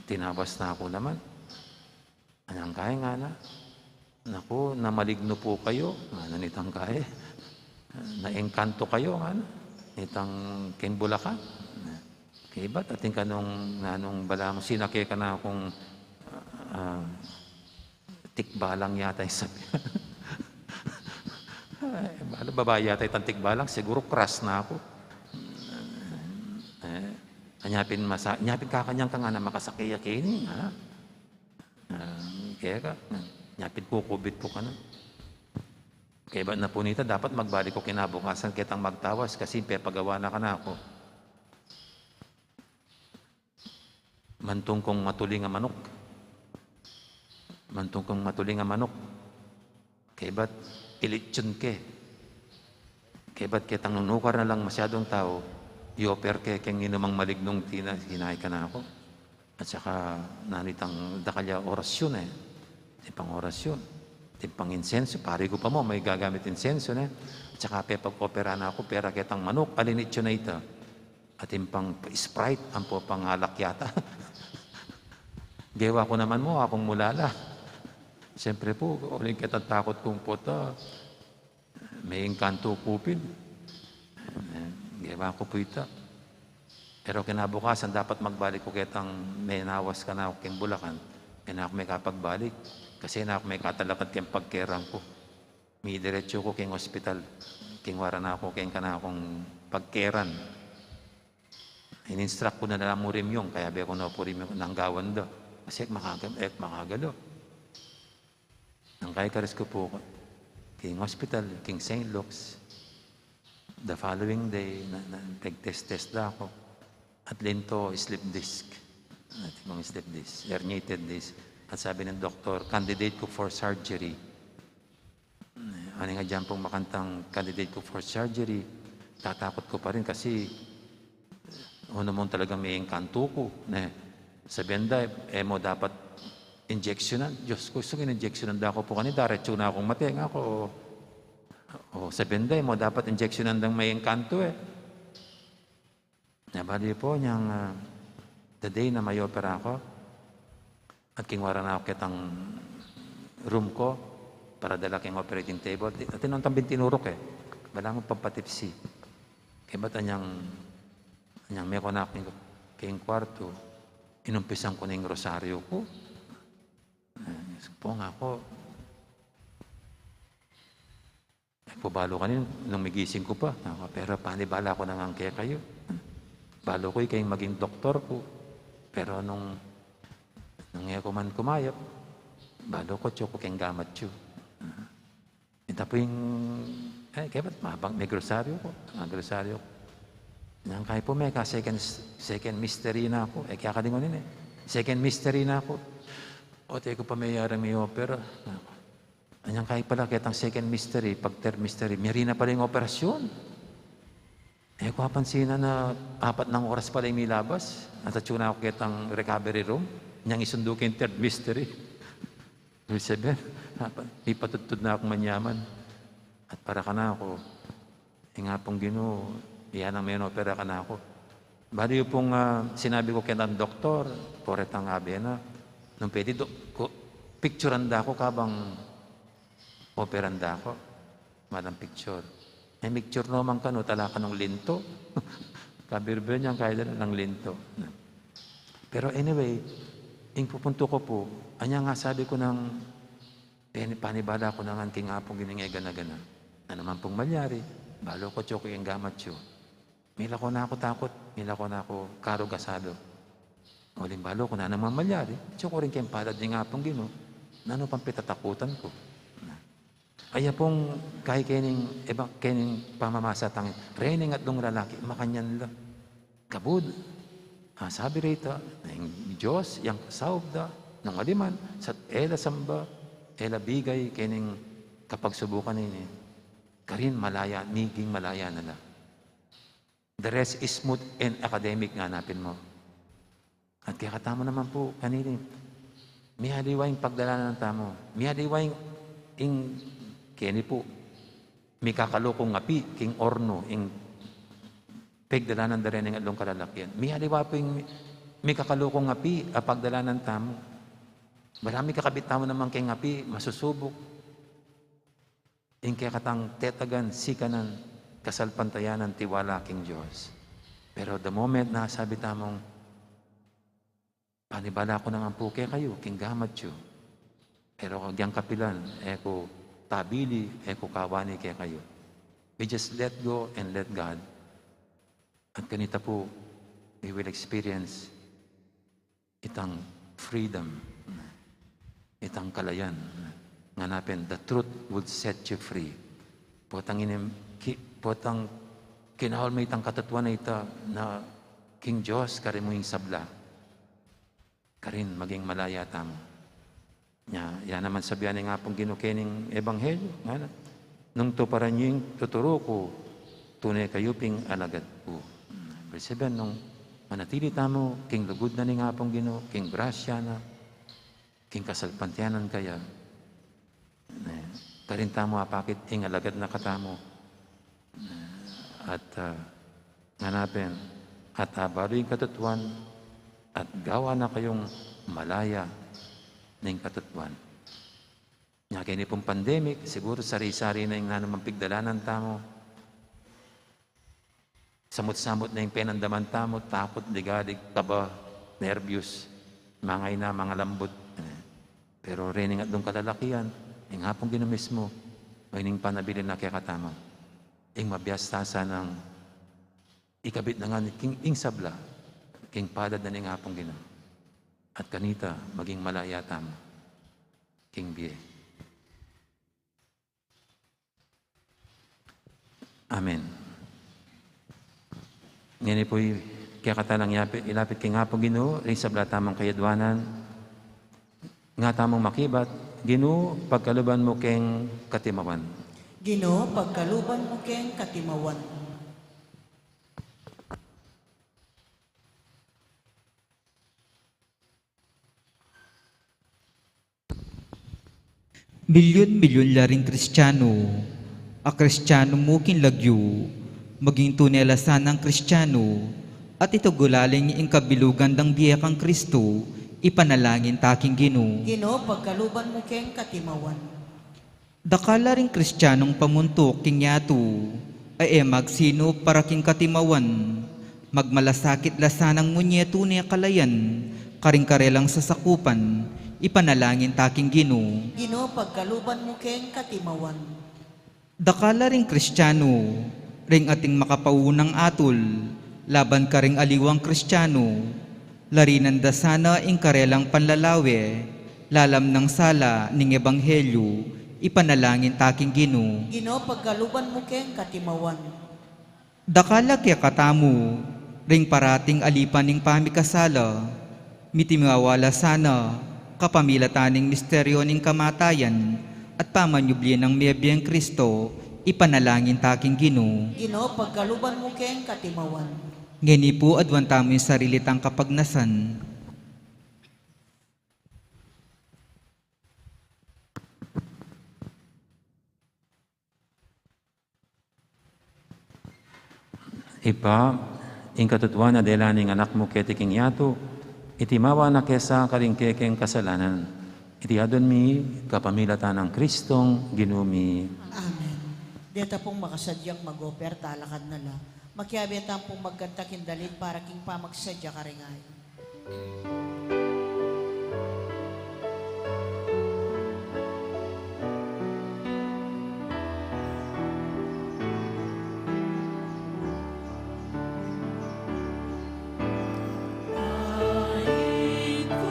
tinawas na ako naman. Anong kaya nga na? Naku, namaligno po kayo. Ano nitang kaya? Na-engkanto kayo, ano? Nitang king Bulacan. Kaya ba't ating kanong nanong bala mo, sinake ka na akong tikbalang yata yung sabi. Ay, babae yata itang tikbalang, siguro crush na ako. Anyapin kakanyang ka nga na makasakya kini, ha? Kaya ka, nyapin kukubit po ka na. Kaya ba na punita, dapat magbalik ko kinabukasan kitang magtawas kasi pepagawa na ka na ako. Mantong kong matuling nga manok. Mantong kong matuling nga manok. Kaya ba't ilitsyon ke? Kaya ba't kitang nunukar na lang masyadong tao, i-offer ke keng inumang malignong hinay ka na ako. At saka nanitang dakalya orasyon eh. Tipang orasyon. Tipang insenso. Pari ko pa mo, may gagamit insenso na. At saka pepag-opera na ako, pera kitang manok, alinitsyon na ito. At impang Sprite, ang po pangalak yata. Gewa ko naman mo, akong mulala. Siyempre po, uling kitang takot kong puta. May engkanto kupin. Gewa ko po ito. Pero kinabukasan, dapat magbalik ko kitang may nawas ka na ako king Bulacan. Kaya na ako may kapagbalik. Kasi na ako may katalakad king pagkerang ko. May diretsyo ko king hospital. King wara na ako king ka na akong pagkeran. In-instruct ko na lang mo rin yung, kaya be ko na po rin yung nanggawan do. Kasi makagalo. Nang kaya karis ko po, king hospital, king St. Luke's. The following day, nag-test na ako. At linto, slip disc. Natin slip disc, herniated disc. At sabi ng doktor, candidate ko for surgery. Ano nga dyan pong makantang candidate ko for surgery, tatakot ko pa rin kasi ano mo talagang may engkanto ko. Sa benda, mo dapat injectionan. Diyos ko, gusto in-injectionan da ako po kanina. Diretso na akong mateng ako. Sa benda, mo dapat injectionan dang may engkanto eh. Nabali po niyang the day na may opera ako at kingwara na ako kitang room ko para dala king operating table. At tinantang bintinurok eh. Balang pampatipsi. Kaya ba't anyang may konak king kwarto, inumpisan ko na yung rosaryo ko. Po nga ako. Pabalo kanin, nung migising ko pa. Pero panibala ko na nga kaya kayo. Balo ko'y kayong maging doktor ko. Pero nung ko man kumayap, balo ko ko kayong gamat yun. Ito po yung, kaya ba't mahabang may grosaryo ko? Grosaryo ko. Nang kaya po may second mystery na ako. Kaya kalingonin eh. Second mystery na ako. Teko pa may yarang may opera. Anyang kaya pala, kitang second mystery, pag third mystery, may na pala yung operasyon. Ko kapansinan na 4 ng oras pala yung nilabas. Natatuna ako kitang recovery room. Niyang isundukin third mystery. Sabi, may patutod na akong manyaman. At para ka na ako, nga pong Ginoo, iyan ang may opera ka na ako. Bali yung pong sinabi ko kitang doktor, poretang abe na, nung pwede, picturean da ako kabang operan da ako. Madang picture. May picture naman ka, no, tala ka ng linto. Kabirbe niyang kaya ng linto. Pero anyway, yung pupunto ko po, anya nga sabi ko ng panibala ko ng king apong giningega na gana. Na naman pong malyari, balo ko choko yung gamat yun. Mila ko na ako takot, mila ko na ako karugasado. Uling balo ko na naman malyari, choko rin kayong palad ng apong gino, na ano pang pitatakutan ko. Kaya pong kahit kening pamamasa tangin, rening at dong lalaki, makanyan lang. Kabud. Sabi rito, ng Diyos, yang kasaubda, ng aliman, sa ela samba, ela bigay, kening kapag subukan nini, karin malaya, niging malaya na lang. The rest is smooth and academic nga napin mo. At kaya katamo naman po, kanini, may haliwayang pagdala ng tamo, may haliwayang kini po, may kakalukong api, king orno, pagdala ng darening at long kalalakyan. May haliwa po may kakalukong api, pagdala ng tamo. Marami kakabit tamo naman king api, masusubok. Kaya katang tetagan, sikanan, kasalpantayanan, tiwala king Diyos. Pero the moment na sabi tamong, Panibala ko nang ampuke kayo, king gamatyo. Pero kagyang kapilan, eko tabili, eko kawani ke kayo. We just let go and let God. At kanita po, we will experience itang freedom, itang kalayan. Nganapin, the truth would set you free. Potang kinahol mo itang katatuan na ita na King Diyos, karin mo yung sabla. Karin, maging malaya tamo. Yan naman sabihan nga pong ginukening ebanghelyo. Nga na. Nung tuparan nyo yung tuturo ko, tunay kayo ping alagad po. Verse 7, nung manatili tamo, king lugod na ni nga pong gino, king grasya na, king kasalpantianan kaya. Karin tamo apakit, ing alagad na katamo. At hanapin, at abalo yung katutuan, at gawa na kayong malaya ng katutuan. Nga kini pong pandemic, siguro sari-sari na yung nanamang pigdalanan tamo. Samot-samot na yung penandaman tamo, takot, ligalig, kaba, nervyos, mga ina, mga lambot. Pero rening at doong kalalakian, yung hapong ginumis mo, may ning panabilin na kaya katama. Yung mabiyastasa ng ikabit na nga ni King Sabla, King Padad na ning hapong ginam. At kanita, maging malaya tamo. King Bie. Amen. Ngayon po'y kaya katalang ilapit king hapong Ginoo, rin sabla tamang kayadwanan, nga tamang makibat, Ginoo, pagkaluban mo keng katimawan. Ginoo, pagkaluban mo keng katimawan. Milyon-milyon laring Kristiyano, a Kristiyano mo kinlagyo, maging tunelasan ng Kristiyano, at ito gulaling ing kabilugan ng biyakang Kristo, ipanalangin taking Ginoo. Ginoo, pagkaluban mo keng katimawan. Dakala ring Kristiyanong pamuntok king yato, ay magsino para king katimawan, magmalasakit lasanang munyeto niya kalayan, karing karelang sasakupan, ipanalangin taking Ginoo. Ginoo, pagkaluban mo keng katimawan. Dakala ring Kristiyano, ring ating makapaunang atol, laban ka ring aliwang Kristiyano, larinan da sana ing karelang panlalawe, lalam ng sala ning ebanghelyo, ipanalangin taking Ginoo. Ginoo, pagkaluban mo keng katimawan. Dakala kaya katamu, ring parating alipan ning pamikasala, mitimawala sana, kapamilataning misteryo ning kamatayan, at pamanyubli ng miyabiyang Kristo, ipanalangin taking Ginoo. Ginoo, pagkaluban mo keng katimawan. Ngeni po adwan tamo yung sarilitang kapagnasan. Ipa, ing katutuan na delaning anak mo ketiking yato, itimawa na kesa karingkekeng kasalanan. Itiadon mi kapamilatan ng Kristong ginumi. Amen. Deta pong makasadyak mag-oper, talakad na la. Makiabetan pong magkanta kindalit para king pamagsadya karingay. Ay ko,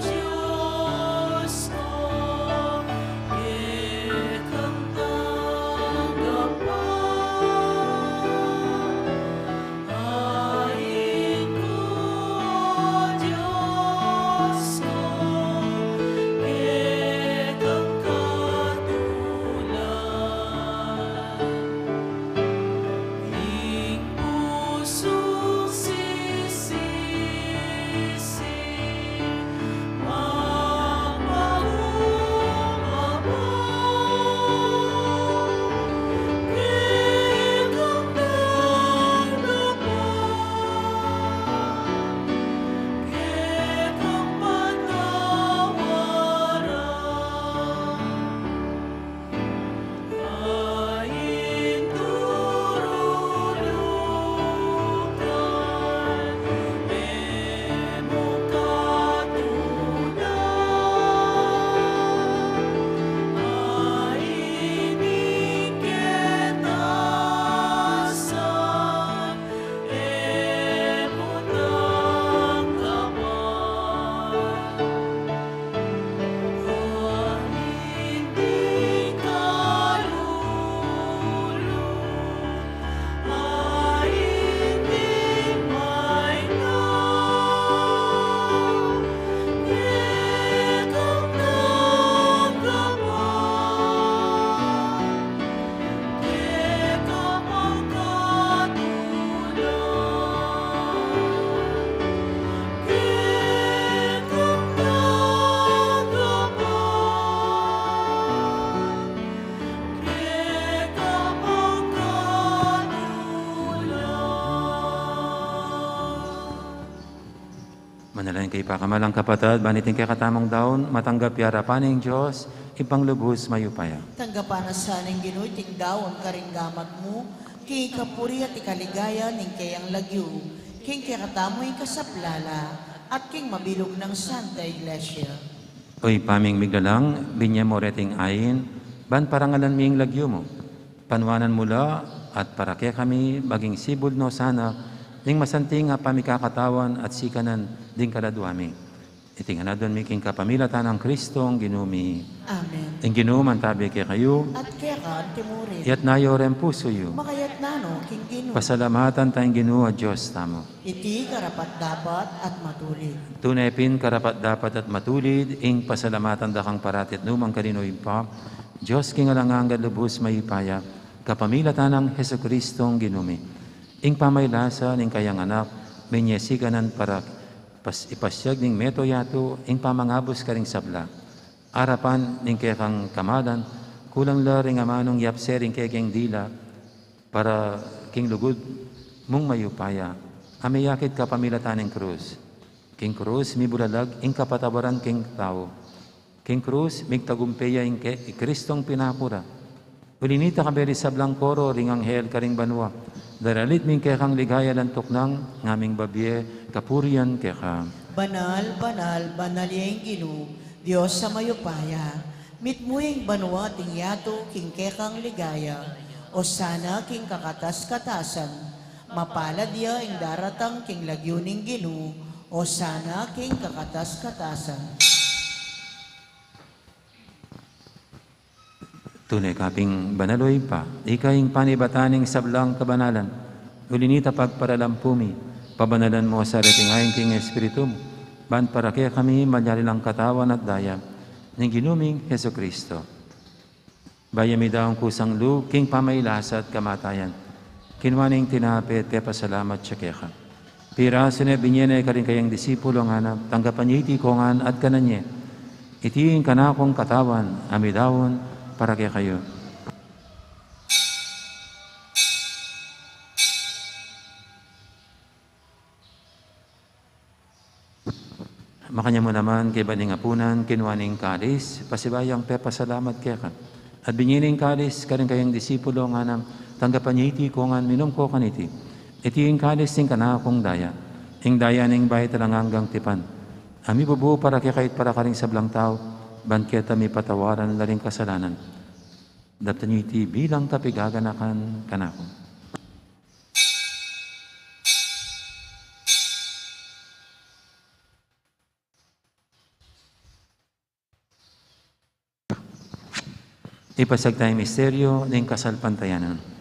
Diyos ko, ikang tagapagligtas. Ay ko, Diyos Manalangin kay pakamalang kapatid, banitin kay katamong daon, matanggap yara paning Diyos, ipanglubos mayupaya. Tanggapan na sa ning Ginoy tingdawon karinggamat mo, kay kapuri at ikaligaya ning kayang lagyo, king kakatamoy kasaplala, at king mabilog ng Santa Iglesia. Oy paming miglalang, binya mo reting ayin, ban parangalan ming lagyo mo. Panwanan mula at para kaya kami maging sibol no sana, ning masanting nga pamikakatawan at sikanan ding kaladuami. Itingan doon miking kapamilatan ng Kristong ginumi. Amen. Ang ginuman tabi kay kayo, At kaya ka, timurin, yat nayo rin puso yu. makayat nano, king Ginoy, Pasalamatan tayong ginuwa Diyos tamo. iti karapat dapat at matulid. Tunay pin karapat dapat at matulid, ing pasalamatan dakang paratit numang kaninoy pa, Diyos king alangang lubos mayipaya, kapamilatan ng Heso Kristong ginumi. Ing pamaylasa ning kayang anak, menyesikanan para ipasyag ning meto yato, ing pamangabos karing sabla. Arapan ning kayang kamadan, kulang laring amanong yapsering kayang dila, para king lugod mong mayupaya. Amayakit kapamilatan ng krus. King krus, mi bulalag, ing kapatawaran king tao. King krus, migtagumpeya ing Kristong pinakura. Ulinita kaberi sablang koro, ring anghel karing banwa. Daralit ming kekang ligaya lantok ng ngaming babye, kapurian keka. Banal, banal, banal yung Gino, Diyos sa mayupaya, mitmuyeng banwa ting yato king kekang ligaya, o sana king kakatas-katasan, mapalad ya ing daratang king lagyuning Gino, o sana king kakatas-katasan. Tunay kaping banaloy pa, ikaing panibataning sablang kabanalan, ulinita pagparalampumi, pabanalan mo sa retingayin king Espiritu mo, ban para kaya kami malyarilang katawan at daya, ng ginuming Heso Kristo. Bayami daong kusang lu, king pamailasa at kamatayan, kinwaning tinapit, te pasalamat siya keka. Pira sine binyene ka rin kayang disipulo nga na, tanggapan niya iti kongan at kananye, itiin kanakong katawan, amidawon, para kaya kayo. Makanya mo naman kay baning apunan, kinwaning kalis, pasibayang pasalamat kaya ka. At binyining kalis, karing kayang disipulo nga nam, tanggapan niya iti kongan, minom ko kaniti. Iti yung kalis ting kanakong daya, ing daya ning bahay talanganggang tipan. Ami bubu para kaya kahit para karing sablang tao, banketa mi patawaran laring kasalanan. Daptan niyo iti bilang tapigaganakan kanako. Ipasag tayong misteryo ng kasalpantayanan.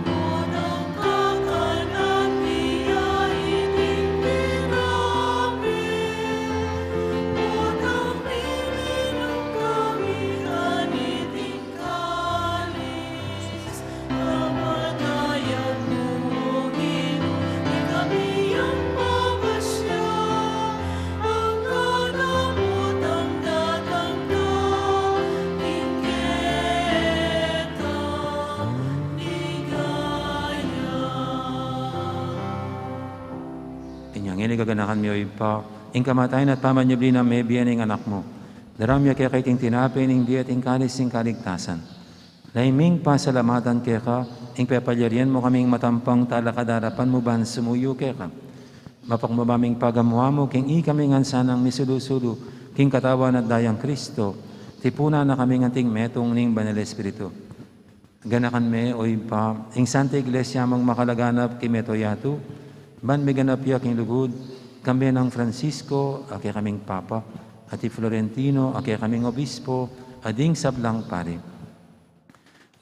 Unang kakanan niya itiniramin, unang miminom kami aniting kalis. Kamatayan mo, Ginoo, di kami ang magasya, ang kanamot ang datangka, ingketa, ligaya. Inyang inigaganakan mi oy pa, ing kamatayan at pamanyabli na may biyan ng anak mo. Daramya kaya kay king tinapin, ing di at ing kalis ing kaligtasan. Laiming pasalamatan kaya ka, ing pepalyarian mo kaming matampang talakadarapan mo ban sumuyo kaya ka. Mapakmabaming pagamuha mo, king i kami ngansanang misulu-sulu, king katawan at dayang Kristo, tipuna na kami nganting metong ning Banal Espiritu. Ganakan me, oy pa, ing Santa Iglesia mong makalaganap kimeto yato, ban may ganap ya king lugod, kami ng Francisco, ake kaming Papa, ati Florentino, ake kaming Obispo, ading sablang pare.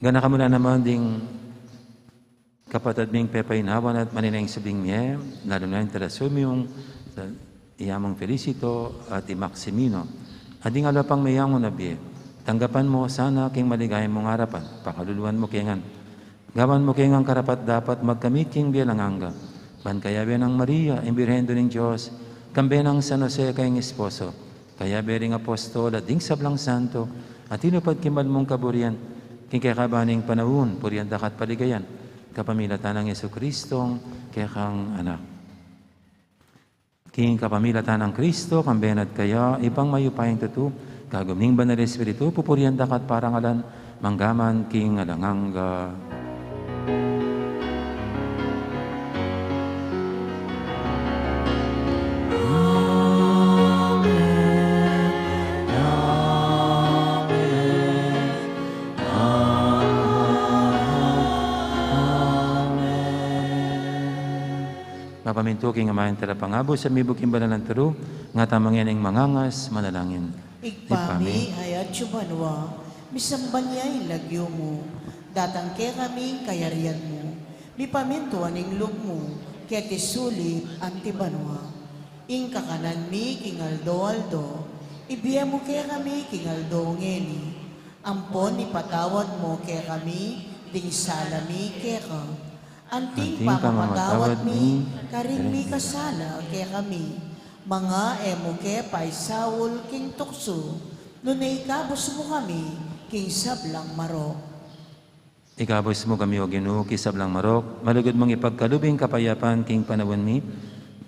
Gana ka muna naman ding kapatid ming pepainawan at maninang sabing miye, lalo na yung Terasumium, iyamang Felicito, at Maximino. Ading alapang mayang mo nabiye, tanggapan mo sana king maligayang mong harapan, pakaluluan mo kengan. Gawan mo kengang karapat dapat magkamit king bialanganga. Ban kaya ng Maria, imbirhendo ng Diyos, kambe ng San Jose kayong esposo, Kaya bering apostol at ding sablang santo, at tinupad kimal mong kaburian, king kaya kabaning panahon, purian dakat paligayan, kapamilatan ng Yesu Kristong, kaya kang anak. King kapamilatan ng Kristo, kang benat kaya, ibang mayupayang tutu, kagumning banal Espiritu, pupurian dakat parangalan, manggaman king alangangga. Mapamintuking amayan talapangabo sa mibuk imbalan ng turo, nga tamangyan ang mangangas, manalangin. Igpami ayat subanwa, misamban niya ilagyo mo, datang ke kami kayarian mo, mipamintuan ang loob mo, kaya tisulip ang tibanwa. Ing kakanan mi kingaldo-aldo, ibiya mo kaya kami kingaldo ngeni, ampon ipatawad mo kaya kami, ding salami kaya ka. Anting pamamatawad mi, karing mi kasala kaya kami, mga emo ke paisawol king tukso, nunay kabos mo kami, king sablang marok. Ikabos mo kami o Ginoo, kisablang marok, malugod mong ipagkalubing kapayapan king panawan mi,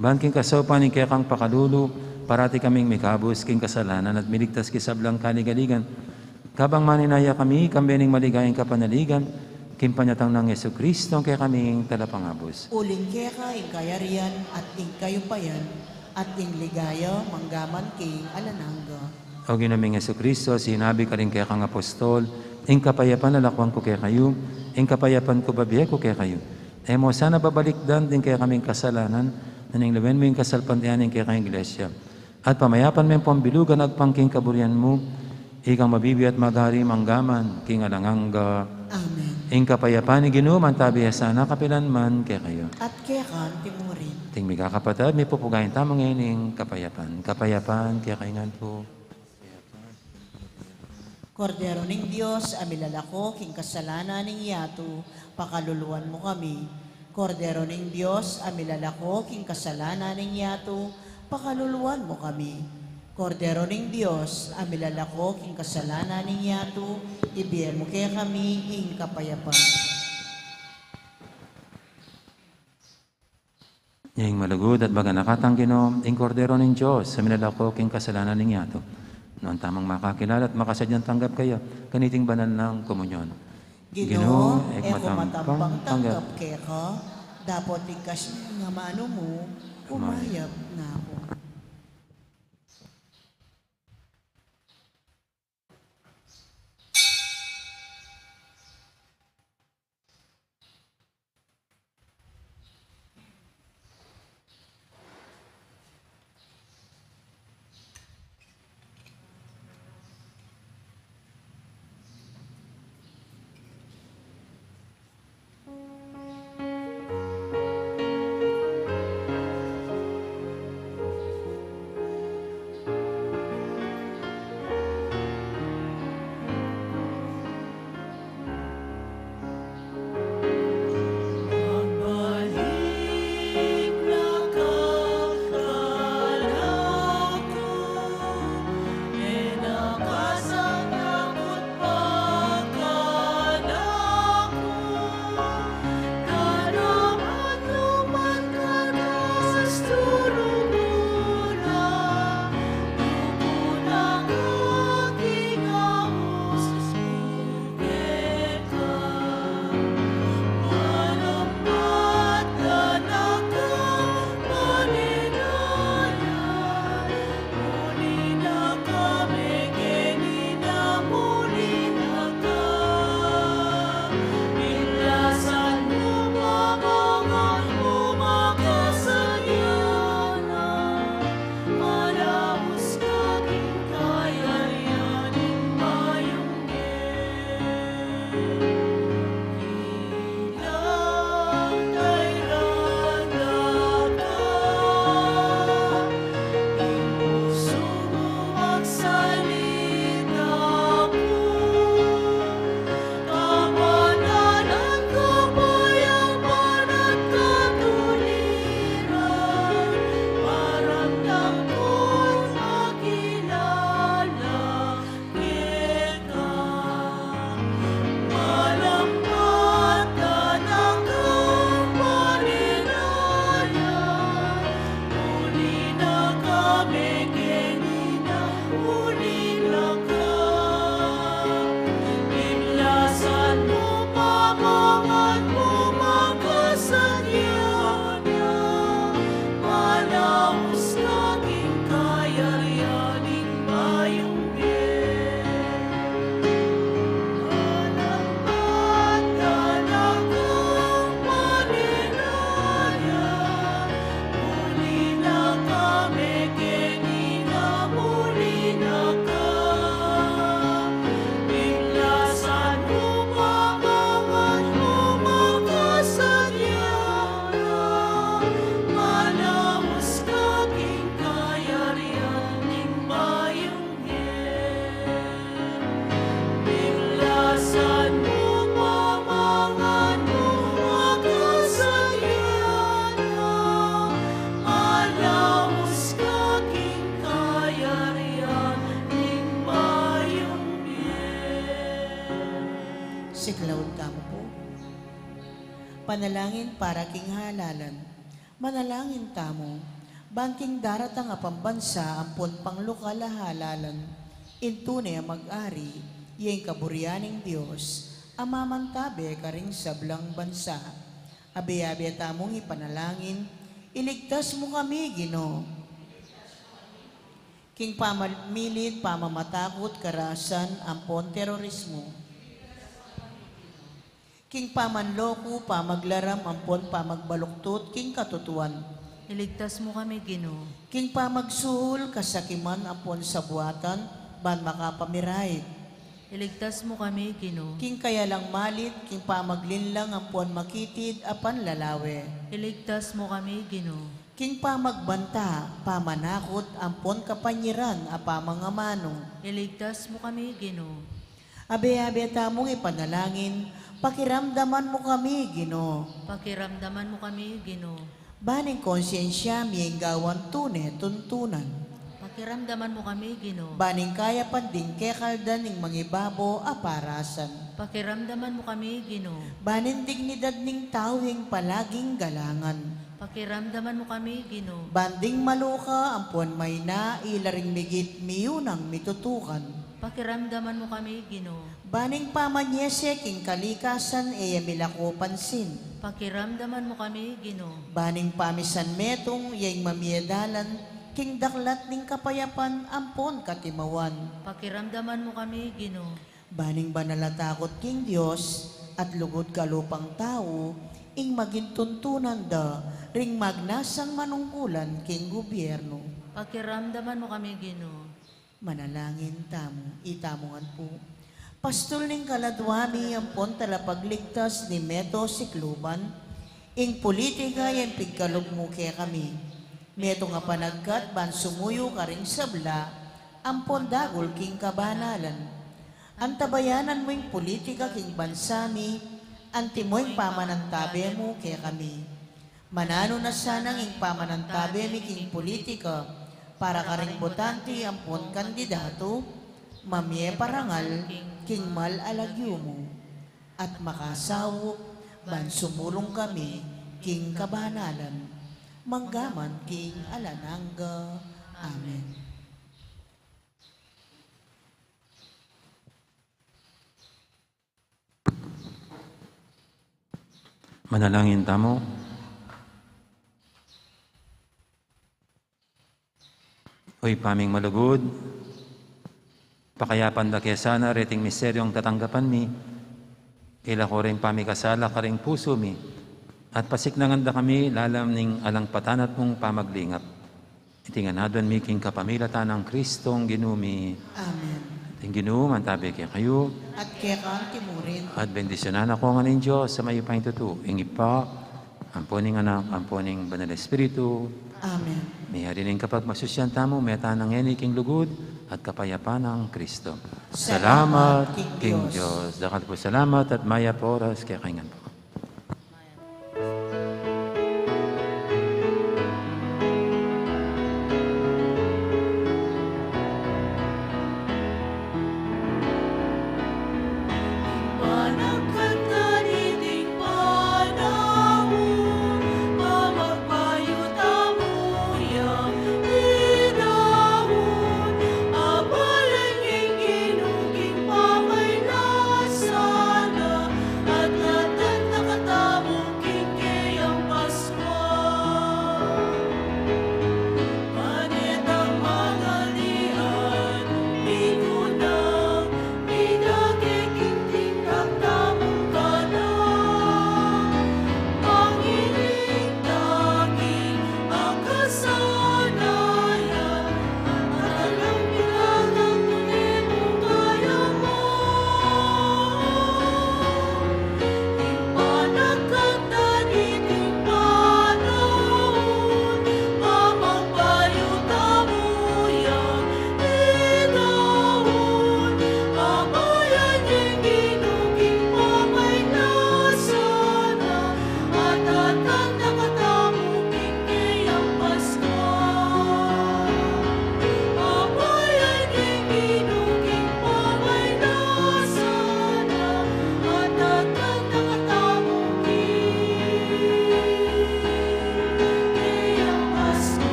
ban king kasopan ni kaya kang pakalulu, parati kaming mikabos king kasalanan at miligtas kisablang kaligaligan. Kabang maninaya kami, kambening maligayang kapanaligan, king panyatang ng Yesu Kristo, kaya kaming talapangabos. Uling kaya ka, ing kayarian at ing kayupayan, at ing ligaya, manggaman king alanangga. O ginaming Yesu Kristo, sinabi ka rin kaya kang apostol, ing kapayapan nalakwang ko kaya kayo, ing kapayapan ko babiya ko kaya kayo. E mo sana babalikdan din kaya kaming kasalanan, naning lawen mo yung kasalpantianin kaya kayong iglesia. At pamayapan mo yung pambilugan agpangking kaburian mo, ikang mabibi at magari manggaman, king alangangga. Amen. Ing kapayapan ni Ginoo, mantabi sana kapilan man kaya kayo. At kaya ka, timurin. Ting miga kapatid, may pupugayin tamang ngayon kapayapan. Kapayapan kaya kayo nga po. Kordero ning Diyos, amilalako, king kasalanan ning yato, pakaluluan mo kami. Kordero ning Diyos, amilalako, king kasalanan ning yato, pakaluluan mo kami. Kordero ning Diyos, amilalako, king kasalanan ning yato, ibiyen mo kaya kami, ing kapayapan. Yung malugod at baga nakatang Ginoo, ing kordero ng Diyos, sa minalako king kasalanan ng yato. Noon tamang makakilala at makasadyang tanggap kayo, kaniting banal ng komunyon. Ginoo, ek eko matampang tanggap. tanggap kaya ka, dapat ikas nga maano mo, umayap na ako. Siklaw tamo po. Panalangin para king halalan. Manalangin tamo. Bangking daratang a pambansa ampon panglokal a halalan. Intune a mag-ari, iyeng kaburianing Diyos, amamantabe karing sablang bansa. Abi-abi tamong ipanalangin, iligtas mo kami, Ginoo. King pamamilit, pamamatakot, karasan, ampon terorismo. King pamanloko, pamaglaram, ampon pamagbaluktot, king katutuan. Iligtas mo kami, Ginoo. King pamagsuhol, kasakiman, ampon sabuatan, ban makapamiray. Iligtas mo kami, Ginoo. King kaya lang malit, king pamaglinlang, ampon makitid, apan lalawe. Iligtas mo kami, Ginoo. King pamagbanta, pamanakot, ampon kapanyiran, apamangamano. Iligtas mo kami, Ginoo. Abe-abe tamong ipanalangin, pakiramdaman mo kami, Ginoo. Pakiramdaman mo kami, Ginoo. Baning konsyensya, miyeng gawan tuntunan. Pakiramdaman mo kami, Ginoo. Baning kaya panding kekaldan ning mangibabo, aparasan. Pakiramdaman mo kami, Ginoo. Baning dignidad ning tawing palaging galangan. Pakiramdaman mo kami, Ginoo. Banding maluka, ampon may na, ilaring migit miyunang mitutukan. Pakiramdaman mo kami, Ginoo. Baning pamanyese, king kalikasan, eya milako pansin. Pakiramdaman mo kami, Ginoo. Baning pamisan metong, yay mamiedalan, king daklat ning kapayapan, ampon katimawan. Pakiramdaman mo kami, Ginoo. Baning banalatakot king Diyos, at lugod kalupang tao, ing maging tuntunan da, ring magnasang manungkulan king gobyerno. Pakiramdaman mo kami, Ginoo. Manalangin tamo, itamongan po. Pastol ning kaladwami ang pontala pagligtas ni Meto Sikluban, ing politika yung pigkalugmuke kami. Meto nga panagkat ban sumuyo ka ring sabla, ang pondagol king kabanalan. Ang tabayanan mo yung politika king bansami, anti mo yung pamanantabe mo kaya kami. Manano na sanang yung pamanantabe mi king politika, para karing botante ang pon kandidato, mamye parangal, king mal alagyo mo. At makasawo, ban sumulong kami, king kabanalan, manggaman king alananga. Amen. Manalangin tamo. Hoy paming malugod, pakayapan da kesana reting misteryong tatanggapan mi, ila ko rin pamikasala ka ring puso mi, at pasiknangan da kami lalam ning alang patanat mong pamaglingap. Itinganadon mi king kapamilatan ng Kristong ginumi. Amen. Ting ginum, antabi kaya kayo, At kaya kang timurin, at bendisyonan ako nga ng Diyos sa may ipang tutu. Ingip pa, amponing anak, amponing banal espiritu. Amen. May harining kapag masusyan tamo, meta ng king lugod at kapayapan ng Kristo. Salamat, King Diyos. Dakal po salamat at maya po oras kaya kaingan po. Panagkataniting panahon, mamagpayutamuyang dinahon, abalanging ginuging pamay nasana, at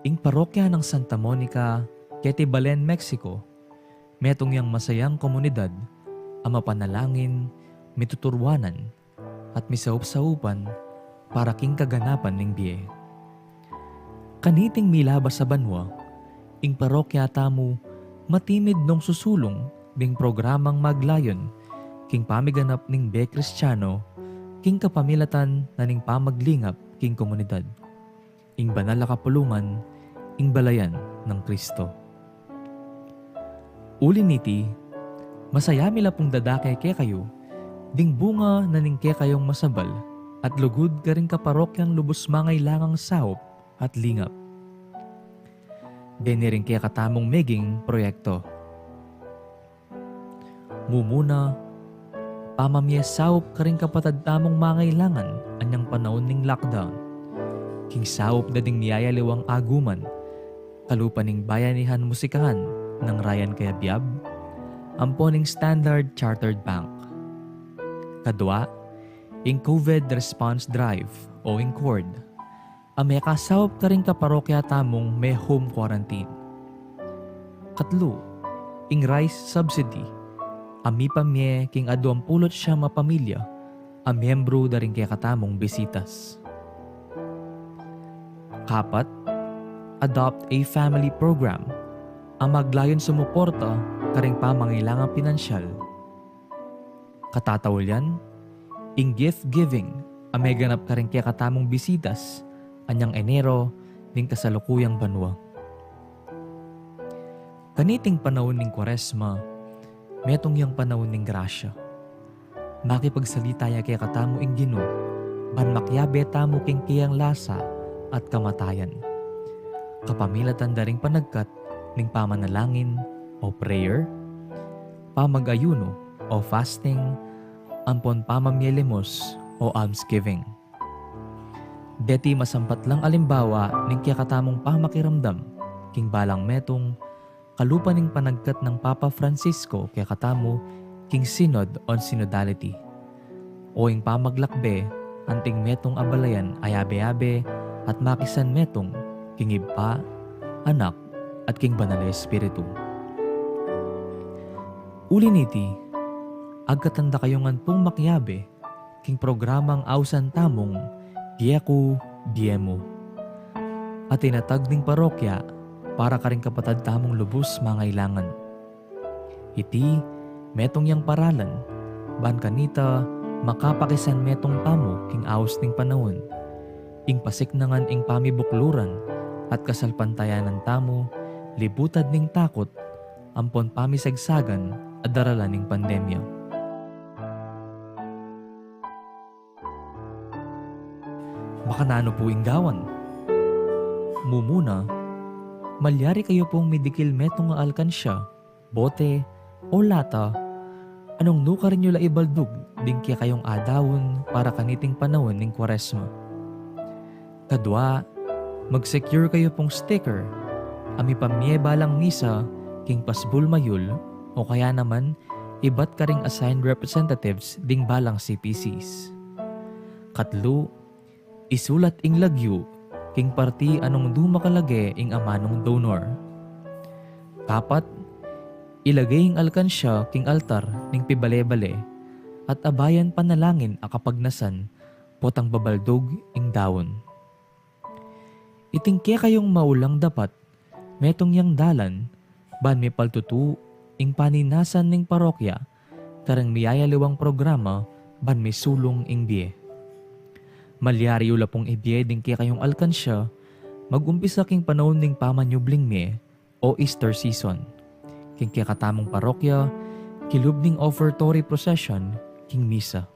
Ing parokya ng Santa Monica, Ketibalen, Mexico, metong yang masayang komunidad, ang mapanalangin, mituturwanan, at misaup-saupan para king kaganapan ng biye. Kaniting milabas sa banwa, ing parokya tamo matimid nung susulong ding programang maglayon king pamiganap ning be Kristiyano king kapamilatan na ning pamaglingap king komunidad. Ing banal na kapulungan, ing balayan ng Kristo. Uli niti, masaya mila pong dadake ke kayo, ding bunga na ning ke kayong masabal, at lugod ka rin kaparokyang lubos mangay langang saop at lingap. Deni rin kaya katamong meging proyekto. Mumuna, pamamye saop ka rin kapatad tamong mangailangan anyang panahon ning lockdown. King saop na ding niyayaliwang aguman, kalupaning bayanihan musikahan ng Ryan Kayabyab, amponing Standard Chartered Bank. Kadwa, ing COVID Response Drive o ing CORD, may kasawap ka rin kaparokya tamong may home quarantine. Katlo, ing rice subsidy, ami pamye king aduang pulot siya mapamilya, miyembro da rin kaya katamong bisitas. Kapat, adopt a family program, ang maglayon sumuporta karing pamangailangang pinansyal. Katatawalyan, ing gift giving, ang may ganap karing kaya katamong bisitas, anyang Enero ning kasalukuyang banwa. Kaniting panahon ning Kwaresma, metong yang panahon ning grasya. Makipagsalita ya kaya katamo ing Ginoo, ban makyabe tamo king kiyang lasa at kamatayan. Kapamilatan daring panagkat ning pamanalangin o prayer, pamagayuno o fasting, ampon pamamyelimos o almsgiving. Deti masampat lang alimbawa ning kaya katamong pamakiramdam, king balang metong kalupa ning panagkat ng Papa Francisco kaya katamo king Synod on Synodality. O ing pamaglakbe, anting metong abalayan ayabe-abe at makisan metong king Iba, Anak at king Banal na Espiritu. Uli niti, agkatanda kayongan pong makyabe king programang awsan tamong Dieko Diemo. At tinatag ning parokya para karing kapatad tamong lubos mangailangan. Iti, metong yang paralan, ban kanita makapakisan metong tamo king aos ning panahon, ing pasiknangan ing pamibukluran at kasalpantayanan tamo, libutad ning takot, ampon pamisagsagan at daralan ning pandemya. Makanano po inggawan. Mumuna, malyari kayo pong midikil metong nga alkansya, bote, o lata, anong nuka rin nyo laibaldug din kaya kayong adawon para kaniting panahon ng Kwaresma. Kadwa, mag-secure kayo pong sticker, ami pamye balang misa, king pasbul mayul, o kaya naman, iba't ka ring assigned representatives ding balang CPCs. Katlo, isulat ing lagyo, king parti anong dumakalage ing amanong donor. Kapat, ilagay ing alkansya king altar ning pibale-bale, at abayan panalangin akapagnasan, potang babaldog ing dawon. Itingke kayong maulang dapat, metong yang dalan, ban may paltutu, ing paninasan ning parokya, karang miyayaliwang programa, ban may sulong ing biye. Malyari ula pong ibiye din kaya kayong alkansya, mag-umpisa king panahon ning pamanyubling me o Easter season. King kaya katamong parokya, kilub ning offertory procession, king misa.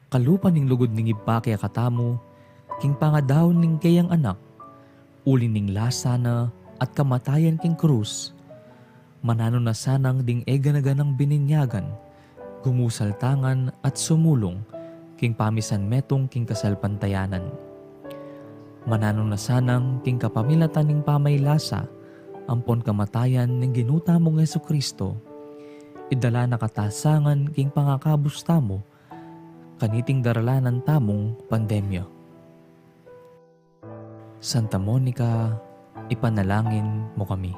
Kalupan ning lugod ning iba kaya katamo, king pangadahon ning kayang anak, uli ning lasana at kamatayan king krus, manano na sanang ding eganaganang bininyagan, gumusaltangan at sumulong king pamisan metong king kasalpantayanan. Manano na sanang king kapamilatan ning pamaylasa, ampon kamatayan ning ginuta mong Jesucristo, idala na katasangan king pangakabus tamo, kaniting daralanan tamong pandemya. Santa Monica, ipanalangin mo kami.